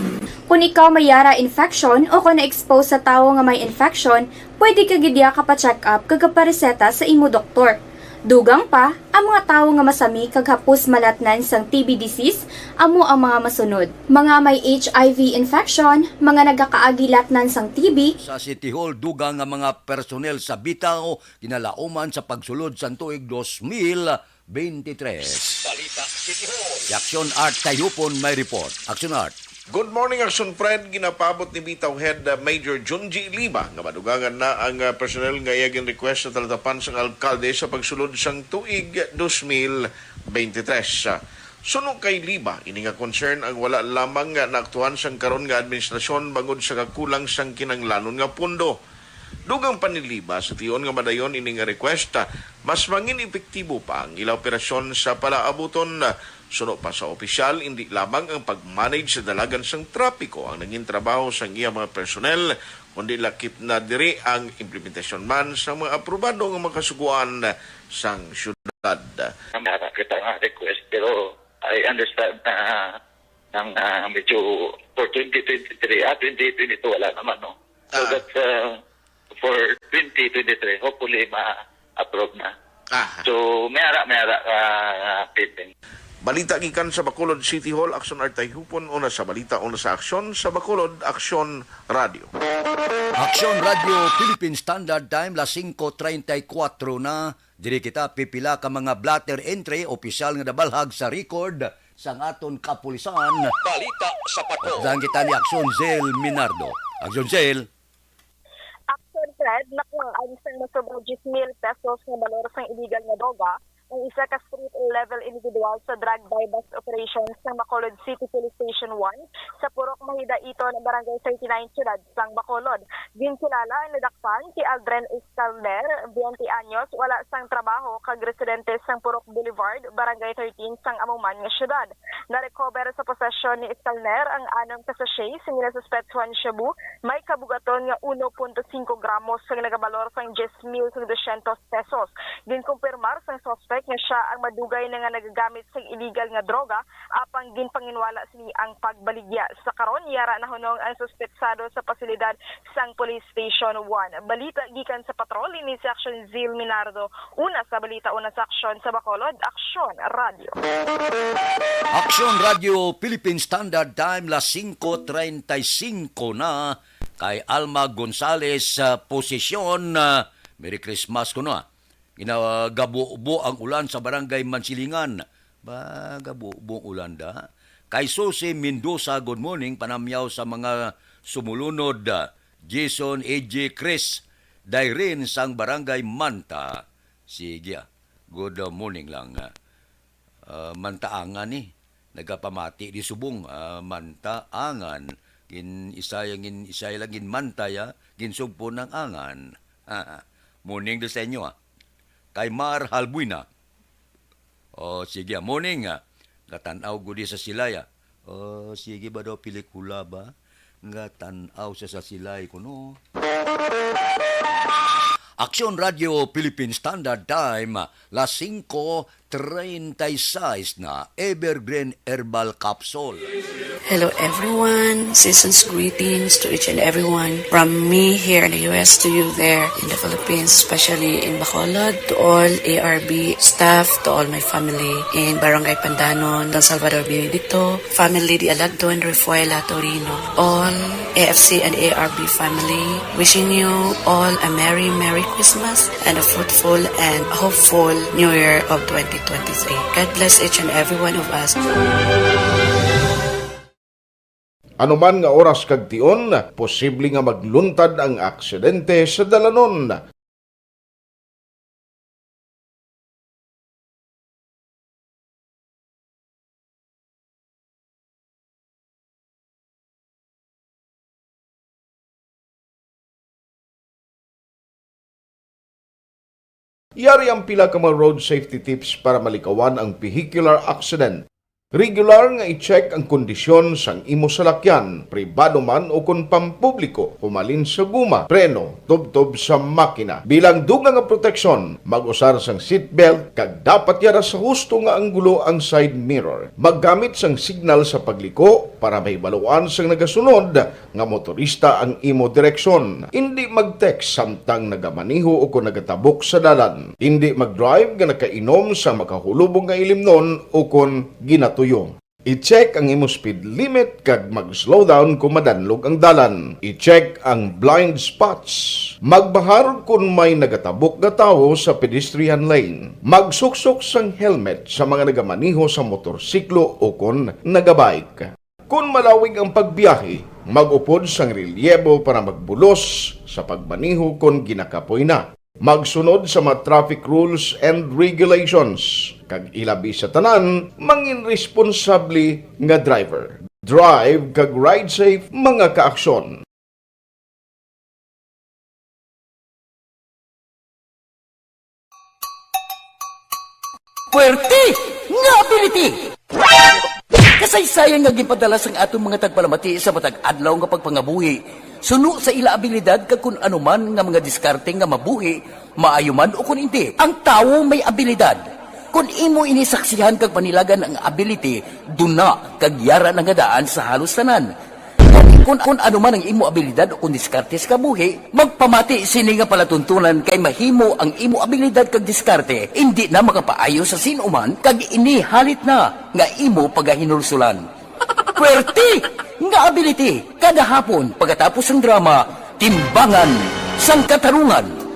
Kung ikaw may yara infection o kung na-expose sa tao nga may infection, pwede ka gidya ka pa-check up kag kapareseta sa imo doktor. Dugang pa, ang mga tao nga masami kag hapos malatnan sang TB disease, amo ang mga masunod. Mga may HIV infection, mga nagakaagi latnan sang TB, Sa City Hall, dugang nga mga personel sa bitaw ginalauman sa pagsulod sa tuig 2023. Action Art Tayupon may report. Action Art. Good morning, Action Fred. Ginapabot ni Bitaw Head Major Junji Liba nga madugangan na ang personnel nga iyagin request sa talatapan sa alkalde sa pagsulod sang tuig 2023. Suno kay Liba, ini nga concern ang wala lamang nga naaktuhan sang karon nga administrasyon bangod sa kakulang sang kinanglanon nga pundo. Dugang pa ni Liba sa tiyon nga madayon ini nga request, mas mangin epektibo pa ang ila operasyon sa palaabuton. Suno pa sa opisyal, hindi lamang ang pag-manage sa dalagan sang trapiko ang naging trabaho sa iya mga personel, kundi lakip na diri ang implementasyon man sa mga aprobado ng makasuguan sang syudad. Kita nga request, pero I understand na medyo for 2023, 2022 wala naman, no? So that's for 2023, hopefully ma-approve na. Ah. So, may ara Pimpin. Balita gikan sa Bacolod City Hall, Aksyon Artay Hupon, una sa balita, una sa aksyon sa Bacolod, Aksyon Radio. Aksyon Radio Philippine Standard Time, las 5:34 na. Diri kita pipila ka mga blatter entry, opisyal nga nabalhag sa record sa aton kapulisan. Balita sa Pato. Dahil kita ni Aksyon Zel Minardo. Aksyon Zel. Action Fred, nakuha ang isang masobra 10,000 pesos na balor sa illegal na droga ang isa ka street-level individual sa drug buy-bust operations ng Bacolod City Police Station 1 sa Purok Mahida ito ng Barangay 39 Ciudad, Sang Bacolod. Ginkilala ang nadakpan si Aldren Escalder, 20 anyos, wala sang trabaho kag residente sang Purok Boulevard, Barangay 13 sang Amuman nga syudad. Na-recover sa posesyon ni Escalder ang anong kasashay sa ginasuspetsuhan shabu, may kabugaton nga 1.5 gramos sa nagabalor sang 10,200 pesos. Ginkumpirmar sang suspect nga siya ang madugay na nga nagagamit sa illegal nga droga apang ginpanginwala sini ang pagbaligya. Sa karon yara na hunong ang suspetsado sa pasilidad sang Police Station 1. Balita gikan sa patrol ni Section Zil Minardo. Una sa balita, una sa aksyon sa Bacolod, Aksyon Radio. Aksyon Radio Philippine Standard Time, las 5:35 na. Kay Alma Gonzales sa posisyon. Merry Christmas ko na. Ginagabubo ang ulan sa barangay Mansilingan. Gabubo ang ulan da. Kay Susi Mendoza, good morning, panamyaw sa mga sumulunod. Jason A.J. Chris, Dairin sang barangay Manta. Sige, good morning lang. Mantaangan ni. Nagapamati di subong. Mantaangan. Isay lang gin mantaya. Ginsugpo ng angan. Morning do sa inyo Kay Mar Halbuina. Sige, morning Gatanaw gudi sa silaya. Sige ba daw pelikula ba? Gatanaw sa silay ko no. Aksyon Radio Philippine Standard Time, las 5:36 na. Evergreen Herbal Capsule. Hello everyone, season's greetings to each and everyone from me here in the US to you there in the Philippines, especially in Bacolod, to all ARB staff, to all my family in Barangay Pandanon, Don Salvador Benedicto, family Di Alagdon, Refuela, Torino, all AFC and ARB family, wishing you all a Merry Christmas and a fruitful and hopeful New Year of 2023. God bless each and every one of us. Anuman nga oras kag tion, posible nga magluntad ang aksidente sa dalanon. Yari ang pila ka mga road safety tips para malikawan ang vehicular accident. Regular nga i-check ang kondisyon sang imo salakyan, pribado man o kung pampubliko, humalin sa guma, preno, tubtob sa makina. Bilang dugang nga proteksyon, mag-usar sang seatbelt, kag dapat yara sa husto nga anggulo ang side mirror. Maggamit sang signal sa pagliko para may baluan sang nagasunod nga motorista ang imo direksyon. Hindi mag-text samtang nagamaniho o kung nagatabok sa dalan. Hindi mag-drive nga nakainom sa makahulubong nga ilimnon o kung ginato tuyo. I-check ang imo speed limit kag mag-slow down kung madanlog ang dalan. I-check ang blind spots. Magbahar kung may nagatabok na tao sa pedestrian lane. Magsuksok sang helmet sa mga nagamaniho sa motorsiklo o kung nagabike. Kung malawig ang pagbiyahe, mag-upod sang relyebo para magbulos sa pagmaniho kung ginakapoy na. Magsunod sa mga traffic rules and regulations. Kag ilabi sa tanan, mangin responsable nga driver. Drive kag ride safe mga kaaksyon. Puwerte nga ability! Kasaysayan nga gipadala sang atong mga tagpalamati sa matag adlaw nga pagpangabuhi. Suno sa ila abilidad kag kun anuman nga mga diskarte nga mabuhi, maayo man o kun hindi. Ang tawo may abilidad. Kung imo inisaksihan kag panilagan ang ability, duna kag yara nga daan sa halos tanan. Kung Kung ano man ang imo abilidad o kung diskarte sa kabuhi, magpamati sini nga palatuntunan kay mahimo ang imo abilidad kag diskarte, hindi na makapaayo sa sinuman kag ini halit na nga imo pagahinulsulan. Pwerte nga ability kada hapon pagkatapos ng drama, Timbangan sang Katarungan.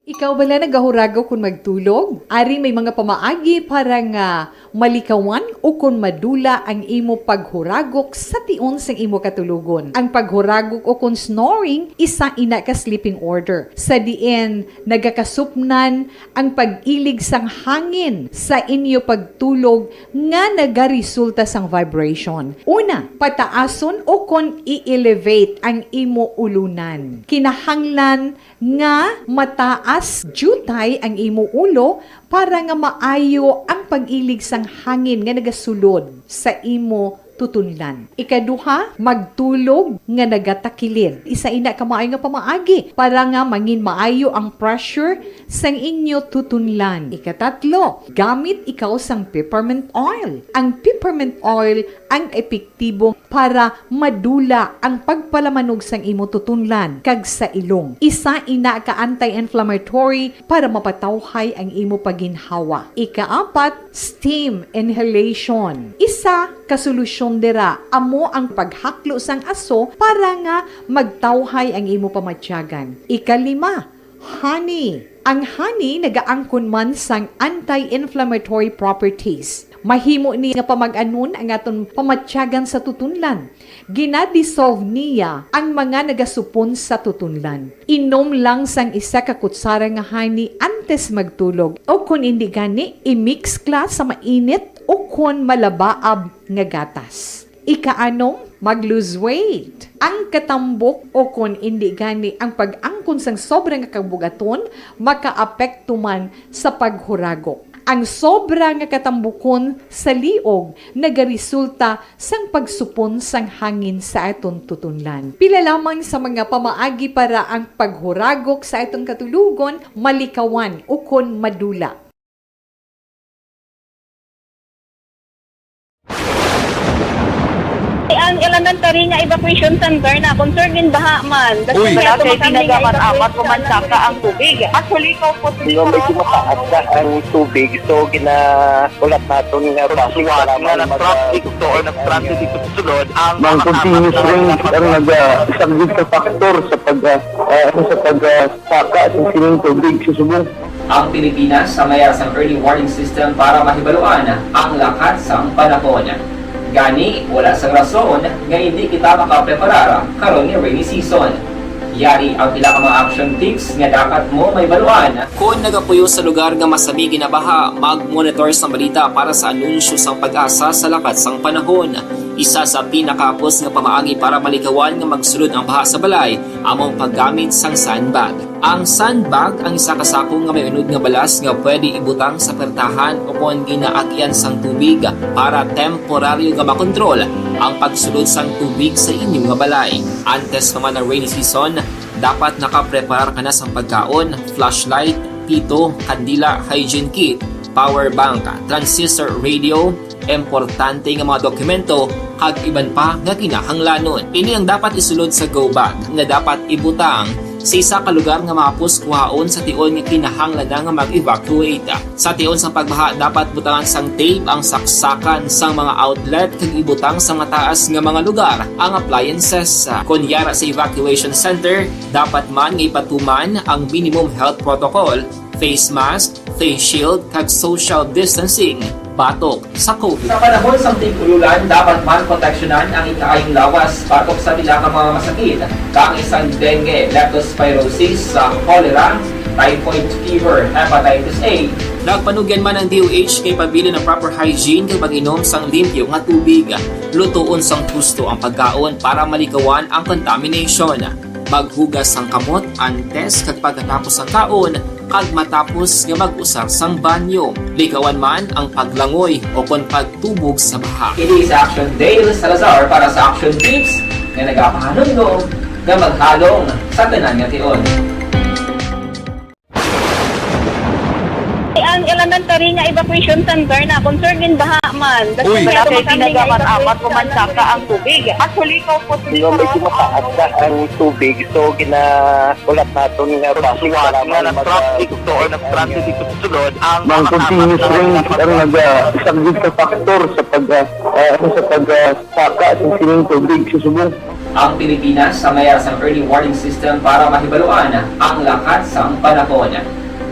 Ikaw bala nagahurago kung magtulog? Ari may mga pamaagi para nga malikawan o kung madula ang imo paghuragok sa tion sang imo katulugon. Ang paghuragok o kung snoring, isa ina ka sleeping order. Sa diin, nagakasupnan ang pag-ilig sang hangin sa inyo pagtulog nga nagaresulta sang vibration. Una, pataason o kung i-elevate ang imo ulunan. Kinahanglan nga mataas jutay ang imo ulo para nga maayo ang pag-ilig sang hangin nga nagasulod sa imo tutunlan. Ikaduha, magtulog nga nagatakilid. Isa ina ka maayo nga pamaagi para nga mangin maayo ang pressure sang inyo tutunlan. Ikatatlo, gamit ikaw sang peppermint oil. Ang peppermint oil ang epektibo para madula ang pagpalamanog sang imo tutunlan kag sa ilong. Isa ina ka anti-inflammatory para mapatawhay ang imo paginhawa. Ikaapat, steam inhalation. Isa ka solusyon dira amo ang paghaklo sang aso para nga magtawhay ang imo pamatyagan. Ikalima, honey. Ang honey nagaangkon man sang anti-inflammatory properties. Mahimo ni nga pamag-anon ang aton pamatyagan sa tutunlan. Ginadissolve niya ang mga nagasupon sa tutunlan. Inom lang sang isa ka kutsara nga honey antes magtulog. O kung hindi gani, i-mix kla sa mainit o kung malabaab nga gatas. Ikaanong, mag-lose weight. Ang katambok o kung hindi gani ang pag-angkon sang sobrang kabugaton, makaapekto man sa paghuragok. Ang sobra nga katambukon sa liog nagaresulta sang pagsupon sang hangin sa aton tutunlan. Pila lamang sa mga pamaagi para ang paghuragok sa aton katulugon malikawan o kon madula. Ang elementary nga evacuation center na concern din baha man. Uy, Kasi pinagamat-amat kumansaka ang tubig. Actually, ko po medyo mataas na ang tubig. So, ginaulat natin nga pasiwat nga nag-traffic to or nag-transit dito sa sulod. Ang continuous rain ang nag-isaglit sa factor sa pagsaka at sining tubig sa subong. Ang Pilipinas sa mayroon sa early warning system para mahibaluan ang lakat sang panahon. Gani, wala sang rason nga hindi kita makapreparar karon ni rainy season. Yari ang pila ka mga action tips nga dapat mo may baluan. Kung nagapuyo sa lugar nga masabi ginabaha, mag-monitor sa balita para sa anunsyo sang pag-asa sa lakat sang panahon. Isa sa pinakapos nga pamaagi para malikawan nga magsulod ang baha sa balay, among paggamit sang sandbag. Ang sandbag ang isa kasako nga may unod nga balas nga pwede ibutang sa pertahan o kung ginaagyan sang tubig para temporaryo nga makontrol ang pagsulod sang tubig sa inyong nga balay. Antes naman ng rainy season, dapat nakapreparar ka na sang pagkaon, flashlight, pito, kandila, hygiene kit, power bank, transistor radio, importante nga mga dokumento kag iban pa nga kinahanglanon. Ini ang dapat isulod sa go bag nga dapat ibutang sa isa ka lugar nga mapus kuhaon sa tion nga kinahanglan nga mag-evacuate. Sa tion sa pagbaha dapat butangan sang tape ang saksakan sang mga outlet kag ibutang sa mataas nga mga lugar ang appliances. Kunyara sa evacuation center, dapat man nga ipatuman ang minimum health protocol, face mask, face shield kag social distancing. Batok sa COVID. Sa panahon sa tig-ululan, dapat man proteksyonan ang ikaayong lawas batok sa pila ka mga masakit. Kang isang dengue, leptospirosis, cholera, typhoid fever, hepatitis A. Nagpanugyan man ang DOH kay pabili ng proper hygiene kay pag-inom sang limpyo nga tubig. Lutuon sang gusto ang pagkaon para malikawan ang contamination. Maghugas sang kamot antes kag pagkatapos ang kaon kag matapos nga mag-usar sang banyo. Likawan man ang paglangoy o kon pagtubog sa baha. It is Action Dale Salazar para sa Action Tips nga nagapahanungnog nga maghalong sa tanan nga tion. Ang elementary nga evacuation center na concern din baha man. Uy, kasi pinagaman-amat pumansaka ang tubig. Actually, ko po Medyo mataas na ang tubig, so ginaulat natin nga pasiwala nga ng traffic to or nag-traffic dito sa sulod ang continuous rain ang nag-isagid sa factor sa pagsaka ng sining tubig sa subong. Ang Pilipinas sa mayroon sa early warning system para mahibaluan ang lakas ng panahon.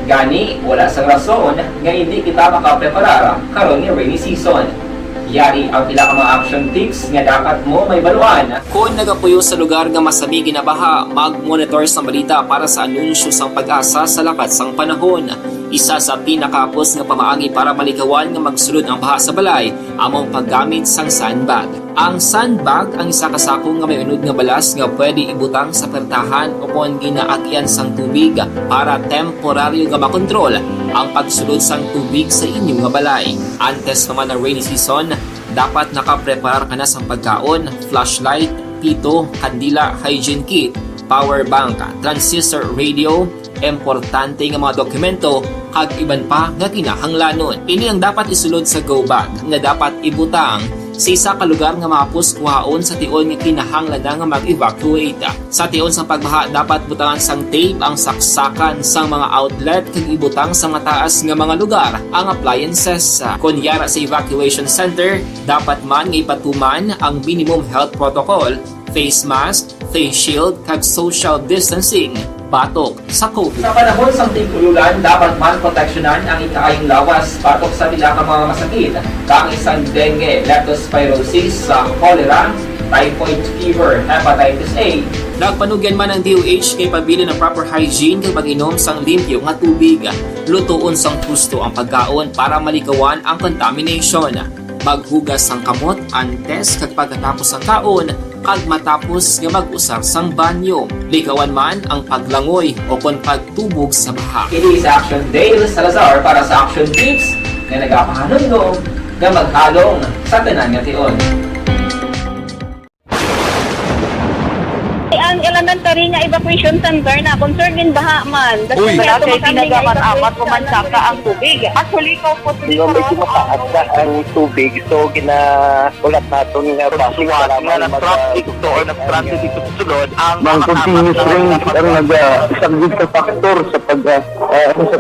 Gani, wala sang rason nga hindi kita makapreparar karon ni rainy season. Yari ang pila ka mga action tips nga dapat mo may baluan. Kung nagapuyo sa lugar nga masabi ginabaha, mag-monitor sa balita para sa anunsyo sang pag-asa sa lakat sang panahon. Isa sa pinakapos nga pamaagi para malikawan nga magsulod ang baha sa balay, among paggamit sang sandbag. Ang sandbag ang isa ka sako nga may unod nga balas nga pwede ibutang sa pertahan o kung ginaagyan sang tubig para temporaryo nga makontrol ang pagsulod sang tubig sa inyong nga balay. Antes naman ng rainy season, dapat nakapreparar ka na sang pagkaon, flashlight, pito, kandila, hygiene kit, power bank, transistor radio, importante nga mga dokumento kag iban pa nga kinahanglanon. Ini ang dapat isulod sa go bag nga dapat ibutang sa isa ka lugar nga mapus kuhaon sa tion nga kinahanglan nga mag-evacuate. Sa tion sa pagbaha dapat butangan sang tape ang saksakan sang mga outlet kag ibutang sa mataas nga mga lugar ang appliances. Kunyara sa evacuation center, dapat man nga ipatuman ang minimum health protocol, face mask, face shield kag social distancing batok sa COVID. Sa panahon sa tigululan, dapat man proteksyonan ang ikaayong lawas batok sa pila ka mga masakit. Kang isang dengue, leptospirosis, cholera, typhoid fever, hepatitis A. Nagpanugyan man ang DOH kay pabili ng proper hygiene kay pag-inom sang limpyo nga tubig. Lutuon sang gusto ang pagkaon para malikawan ang contamination. Maghugas sang kamot antes kag pagkatapos ang kaon kag matapos nga mag-usar sang banyo. Likawan man ang paglangoy o kon pagtubog sa baha. Kini sa Action Dale Salazar para sa Action Tips nga nagapahanundong nga maghalong sa tanan nga tion. ang elementary nga evacuation center na concern din baha man. Uy, kasi pinagaman-amat pumansaka ang tubig. Actually, ko po medyo mataas na ang tubig, so ginaulat natin nga pasiwala nga ng traffic to or nag-traffic dito sa sulod ang continuous rain ang nag-isagid sa factor sa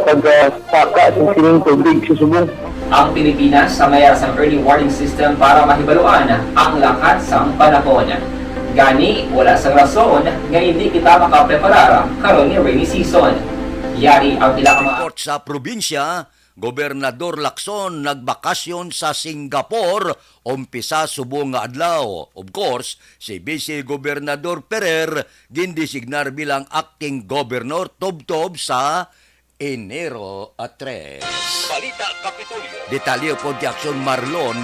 pagsaka ng sining tubig sa subong. Ang Pilipinas sa mayroon sa early warning system para mahibaluan ang lakas ng panahon. Gani, wala sang rason nga hindi kita makapreparar karon ni rainy season. Yari ang pila ka mga Report sa probinsya, Gobernador Lacson nagbakasyon sa Singapore umpisa subong nga adlaw. Of course, si Vice Gobernador Perer gindesignar bilang acting governor tubtob sa Enero 3. Balita Kapitolyo. Detalye po di Aksyon Marlon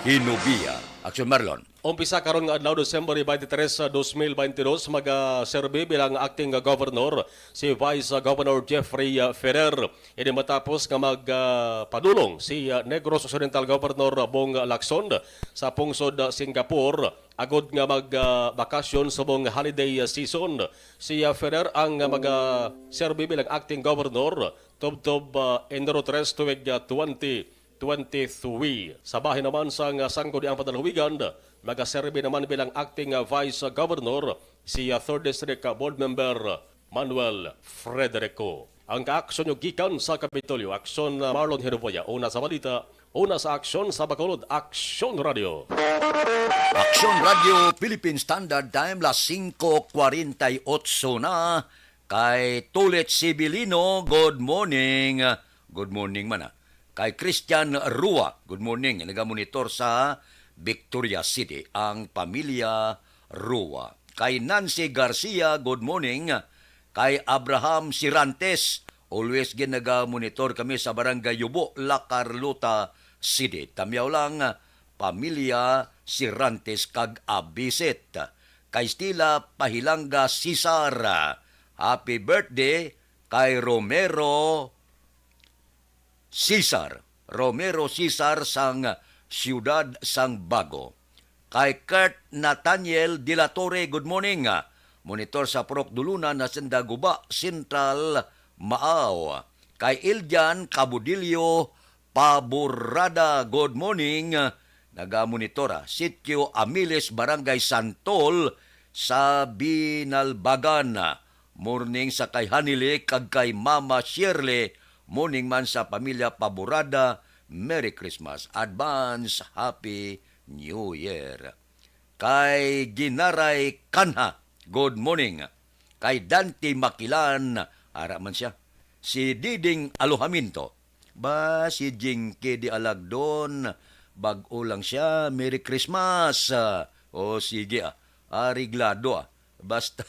Hinubia. Aksyon Marlon. Umpisa karon nga adlaw December 23, 2022 mag-serve bilang acting governor si Vice Governor Jeffrey Ferrer. Ini matapos nga magpadulong si Negros Occidental Governor Bong Lacson sa pungsod Singapore agod nga magbakasyon sa buong holiday season. Si Ferrer ang mag-serve bilang acting governor tubtob Enero 3 tuig 2023. Sa bahin naman sang Sangguniang Padalawigan, magaserbe naman bilang acting vice governor si 3rd District Board Member Manuel Frederico. Ang kaaksyon yung gikan sa Kapitolyo, Aksyon Marlon Hiruboya. Una sa balita, una sa aksyon sa Bacolod, Aksyon Radio. Aksyon Radio Philippine Standard Time, las 5:48 na. Kay Tulit Sibilino, good morning. Good morning man. Kay Christian Rua, good morning. Nagamonitor sa Victoria City, ang pamilya Rua. Kay Nancy Garcia, good morning. Kay Abraham Sirantes, always ginagamonitor kami sa Barangay Yubo, La Carlota City. Tamyaw lang, pamilya Sirantes kag Abisit. Kay Stila Pahilanga Cesar, happy birthday. Kay Romero Cesar sang Ciudad sang Bago. Kay Kurt Nathaniel De La Torre, good morning. Monitor sa Purok Dulunan na Sendaguba, Central Maaw. Kay Iljan Cabudillo Paburada, good morning. Nagamonitora, Sitio Amiles, Barangay Santol, sa Binalbagan. Morning sa kay Hanili, kag kay Mama Shirley. Morning man sa pamilya Paburada. Merry Christmas. Advance Happy New Year. Kay Ginaray Kanha, good morning. Kay Dante Makilan, ara man siya. Si Diding Alohaminto. Ba, si Jinky di Alagdon, bag-o lang siya. Merry Christmas. O sige ariglado Basta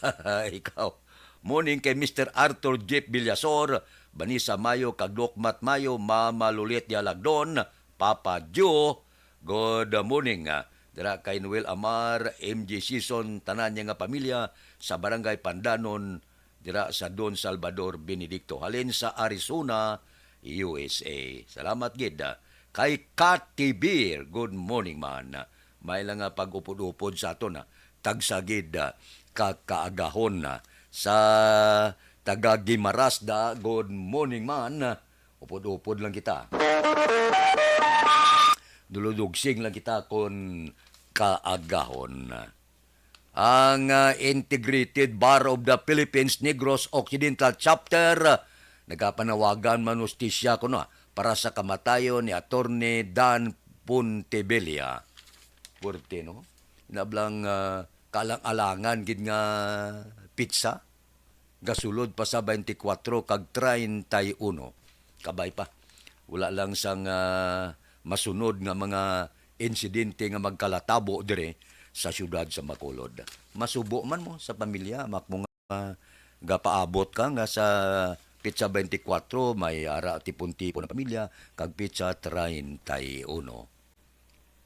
ikaw. Morning kay Mr. Arthur Jeff Villasor, Banisa Mayo, Kagdokmat Mayo, Mama Lulit di Alagdon, Papa Joe, good morning. Dira kay Noel Amar, MJ Season, tanan niya nga pamilya sa Barangay Pandanon, dira sa Don Salvador Benedicto. Halin sa Arizona, USA. Salamat gid. Kay Cathy Beer, good morning man. May lang nga pag-upod-upod sa ato na tagsagid kakaagahon na sa taga Gimarasda, good morning man. Upod-upod lang kita. Duludugsing lang kita kon kaagahon. Ang Integrated Bar of the Philippines Negros Occidental Chapter nagapanawagan man hustisya kuno para sa kamatayon ni Attorney Dan Pontebella. Porte no? Nablang kalang-alangan gid nga pizza gasulod pa sa 24 kag 31. Kabay pa. Wala lang sang masunod nga mga insidente nga magkalatabo dire sa syudad sa Bacolod. Masubo man mo sa pamilya, makmo nga gapaabot ka nga sa pizza 24 may ara tipon-tipon na pamilya kag pizza 31.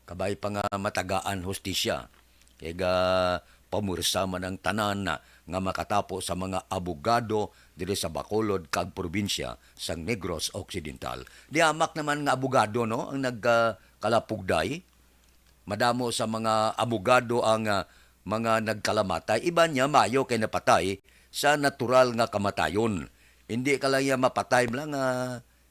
Kabay pa nga matagaan hostisya kay pamursa man ang tanan nga makatapo sa mga abogado dire sa Bacolod kag probinsya sang Negros Occidental. Diamak naman nga abogado no ang nagkalapugday. Madamo sa mga abogado ang mga nagkalamatay. Iba niya mayo kay napatay sa natural nga kamatayon. Hindi kalaya mapatay lang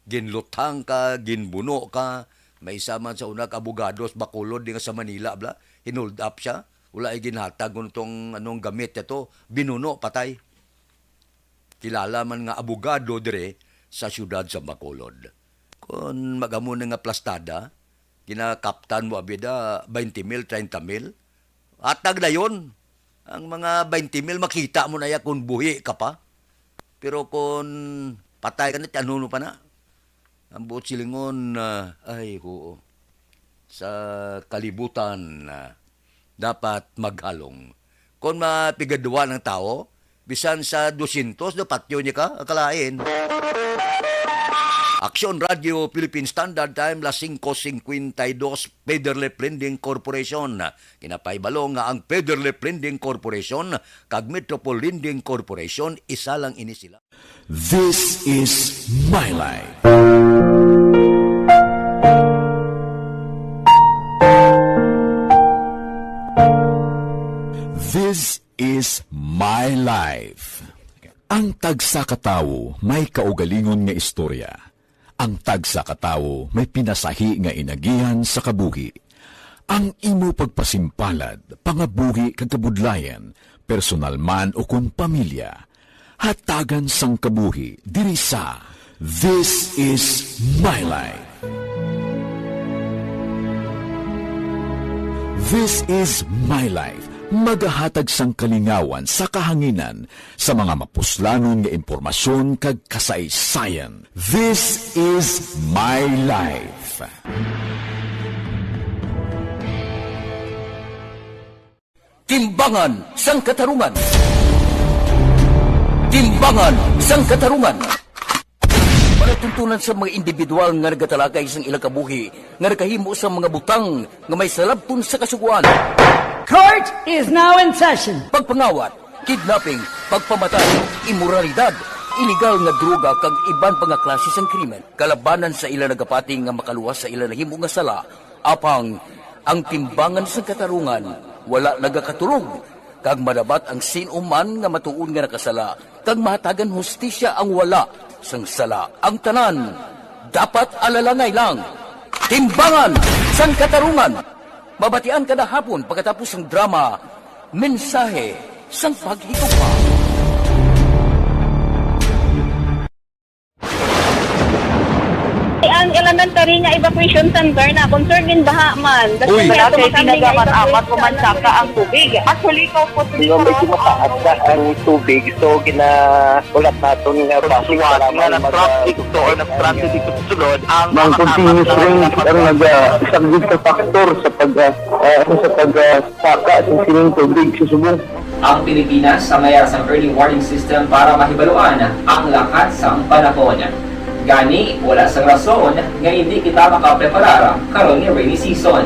ginluthang ka, ginbuno ka. May isa man sa unang abogados Bacolod di nga sa Manila bla, hinold up siya. Wala ay ginhatag itong anong gamit ito, binuno, patay. Kilala man nga abogado dire sa syudad sa Bacolod. Kung magamo na nga plastada, kinakaptan mo abida 20,000, 30,000, atag na yun. Ang mga 20,000 makita mo na ya kung buhi ka pa. Pero kung patay ka na, ano pa na? Ang buot silingon, ay ho, sa kalibutan, dapat maghalong. Kung mapigaduwa ng tao, bisan sa 200, dapat yun niya ka, akalain. Aksyon Radio Philippine Standard Time, las 5:52, Federal Lending Corporation. Kinapaibalo nga ang Federal Lending Corporation kag Metropole Lending Corporation, isa lang ini sila. This is My Life. This is My Life. Ang tagsakatawo may kaugalingon nga istorya. Ang tagsakatawo may pinasahi nga inagihan sa kabuhi. Ang imo pagpasimpalad, pangabuhi kag kabudlayan, personal man o kung pamilya, hatagan sang kabuhi diri sa This is My Life. This is My Life. Magahatag sang kalingawan sa kahanginan sa mga mapuslanon nga impormasyon kag kasaysayan. This is My Life. Timbangan sang katarungan. Timbangan sang katarungan. Panatuntunan sa mga individual nga nagatalakay sang ilang kabuhi nga nakahimo sa mga butang nga may salabton sa kasuguan. Court is now in session. Pagpangawat, kidnapping, pagpamatay, immoralidad, iligal nga droga kag iban pa nga klase sang krimen. Kalabanan sa ilang nagapati nga makaluwas sa ilang nahimo nga sala, apang ang timbangan sa katarungan wala nagakatulog. Kag madabat ang sinuman nga matuon nga nakasala, kag mahatagan hustisya ang wala sang sala. Ang tanan, dapat alalangay lang. Timbangan sang katarungan. Mabatian kada hapon pagkatapos ng drama, mensahe sang paghigugma. Ang elementary nga evacuation center na concern din baha man. Uy, Kasi pinagaman apat pumansaka ang tubig. Actually, di ba medyo mataas na ang tubig. So, ginaulat natin nga basuhan nga nag-traffic to or nag-transit dito sa sulod. Ang continuous rain ang nag-sabit sa factor sa pagsaka sa sining tubig sa subong. Ang Pilipinas sa mayroon sa early warning system para mahibaluan ang lakat sang panahon. Gani, wala sang rason nga hindi kita makapreparar karon ni rainy season.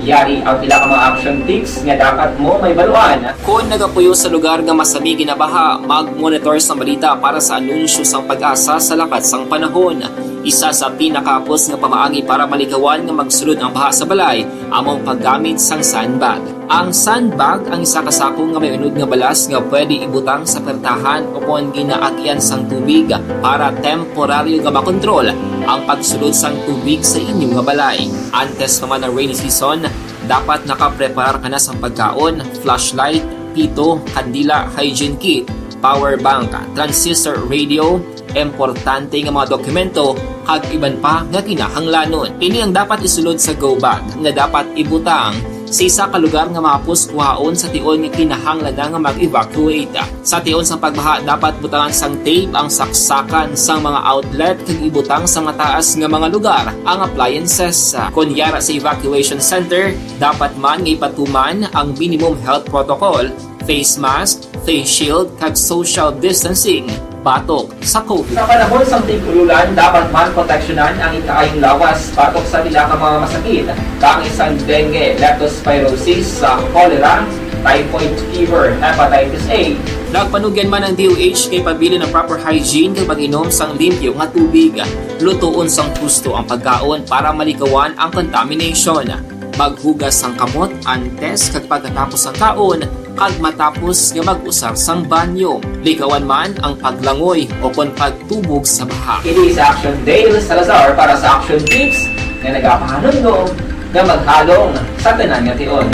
Yari ang pila ka mga action tips nga dapat mo may baluan. Kung nagapuyo sa lugar nga masabi ginabaha, mag-monitor sa balita para sa anunsyo sang pag-asa sa lakat sang panahon. Isa sa pinakapos nga pamaagi para malikawan nga magsulod ang baha sa balay, among paggamit sang sandbag. Ang sandbag ang isa kasakong nga may unod nga balas nga pwede ibutang sa pertahan upon ginaagyan sang tubig para temporaryo nga makontrol ang pagsulod sang tubig sa inyong nga balay. Antes naman ng rainy season, dapat nakapreparar ka na sa pagkaon, flashlight, pito, kandila, hygiene kit, power bank, transistor radio, importante nga mga dokumento kag iban pa nga kinahanglanon. Ini ang dapat isulod sa go bag nga dapat ibutang sa isa ka lugar nga mapus kuhaon sa tion nga kinahanglan nga mag-evacuate. Sa tion sa pagbaha dapat butangan sang tape ang saksakan sang mga outlet kag ibutang sa mga taas nga mga lugar ang appliances. Kunyara sa evacuation center, dapat man nga ipatuman ang minimum health protocol, face mask, face shield kag social distancing batok sa COVID. Sa panahon sa tig-ululan, dapat man proteksyonan ang ikaayong lawas batok sa pila ka mga masakit. Kang isang dengue, leptospirosis, cholera, typhoid fever, hepatitis A. Nagpanugyan man ang DOH kay pabili ng proper hygiene kay pag-inom sang limpyo nga tubig. Lutuon sang husto ang pagkaon para malikawan ang contamination. Maghugas sang kamot antes kag pagkatapos ang kaon kag matapos nga mag-usar sang banyo. Likawan man ang paglangoy o kon pagtubog sa baha. Ini sa Action Dale Salazar para sa action tips nga nagapahanong nga maghalong sa tanan nga tion.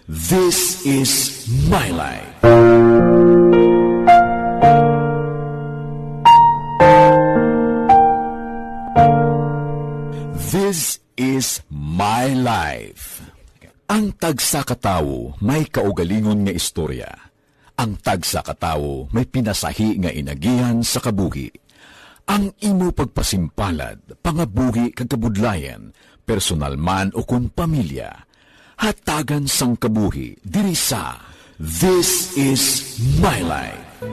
This is My Life. This is My Life. Ang tagsa katawo may kaugalingon nga istorya. Ang tagsa katawo may pinasahi nga inagihan sa kabuhi. Ang imo pagpasimpalad, pangabuhi kag kabudlayan, personal man o kung pamilya, hatagan sang kabuhi diri sa This is My Life.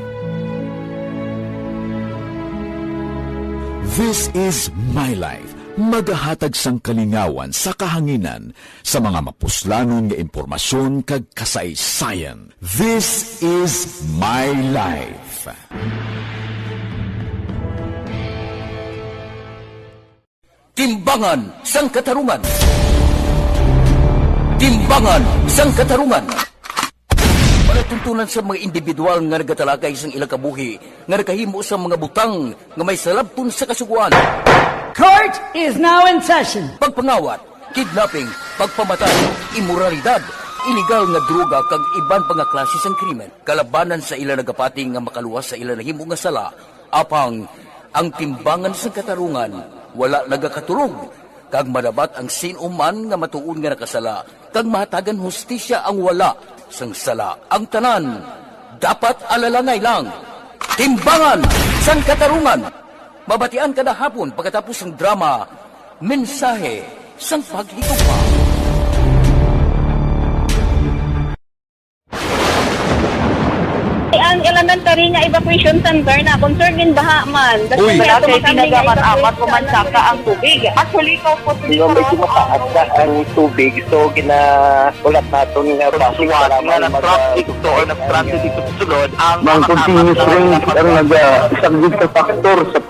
This is My Life. Magahatag sang kalingawan sa kahanginan sa mga mapuslanon nga impormasyon kag kasaysayan. This is My Life. Timbangan sang katarungan. Timbangan sang katarungan. Palatuntunan sa mga individual nga nagatalakay sang ilang kabuhi nga nakahimo sa mga butang nga may salabton sa kasuguan. Court is now in session. Pagpangawat, kidnapping, pagpamatay, imoralidad, iligal nga droga kag iban pa nga klase sang krimen. Kalabanan sa ilang nagapati nga makaluwas sa ilang nahimo nga sala, apang ang timbangan sa katarungan wala nagakatulog. Kag madabat ang sinuman nga matuon nga nakasala, kag mahatagan hustisya ang wala sang sala. Ang tanan, dapat alalangay lang. Timbangan sang katarungan. Mabatian kada hapon pagkatapos ng drama, mensahe sang paghigugma. Ang elementary nga evacuation center na concern din baha man. Uy, kasi pinagaman apat pumansaka ang tubig. Actually, di ba medyo mataas na ang tubig. So, ginaulat natin nga basuhan nga nag-traffic to or nag-transit dito sa sulod. Ang continuous rain ang nag-sabit sa factor sa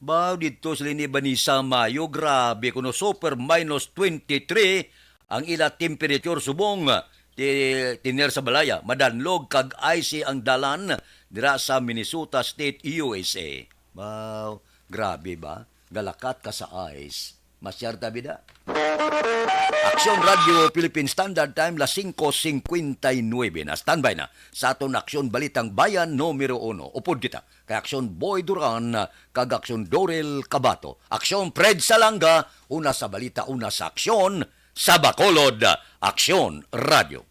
Baw dito sa liniba ni Mayo, grabe kuno super minus 23 ang ila temperature subong. tiner sa balaya, madanlog kag icy ang dalan dira sa Minnesota State, USA. Wow, grabe ba? Galakat ka sa ice. Masyar bida. Aksyon Radio Philippine Standard Time la 5:59 na. Standby na sa aton Aksyon Balitang Bayan numero 1. Upod kita kay Aksyon Boy Duran kag Aksyon Dorel Cabato. Aksyon Fred Salanga, una sa balita, una sa aksyon sa Bacolod. Aksyon Radio.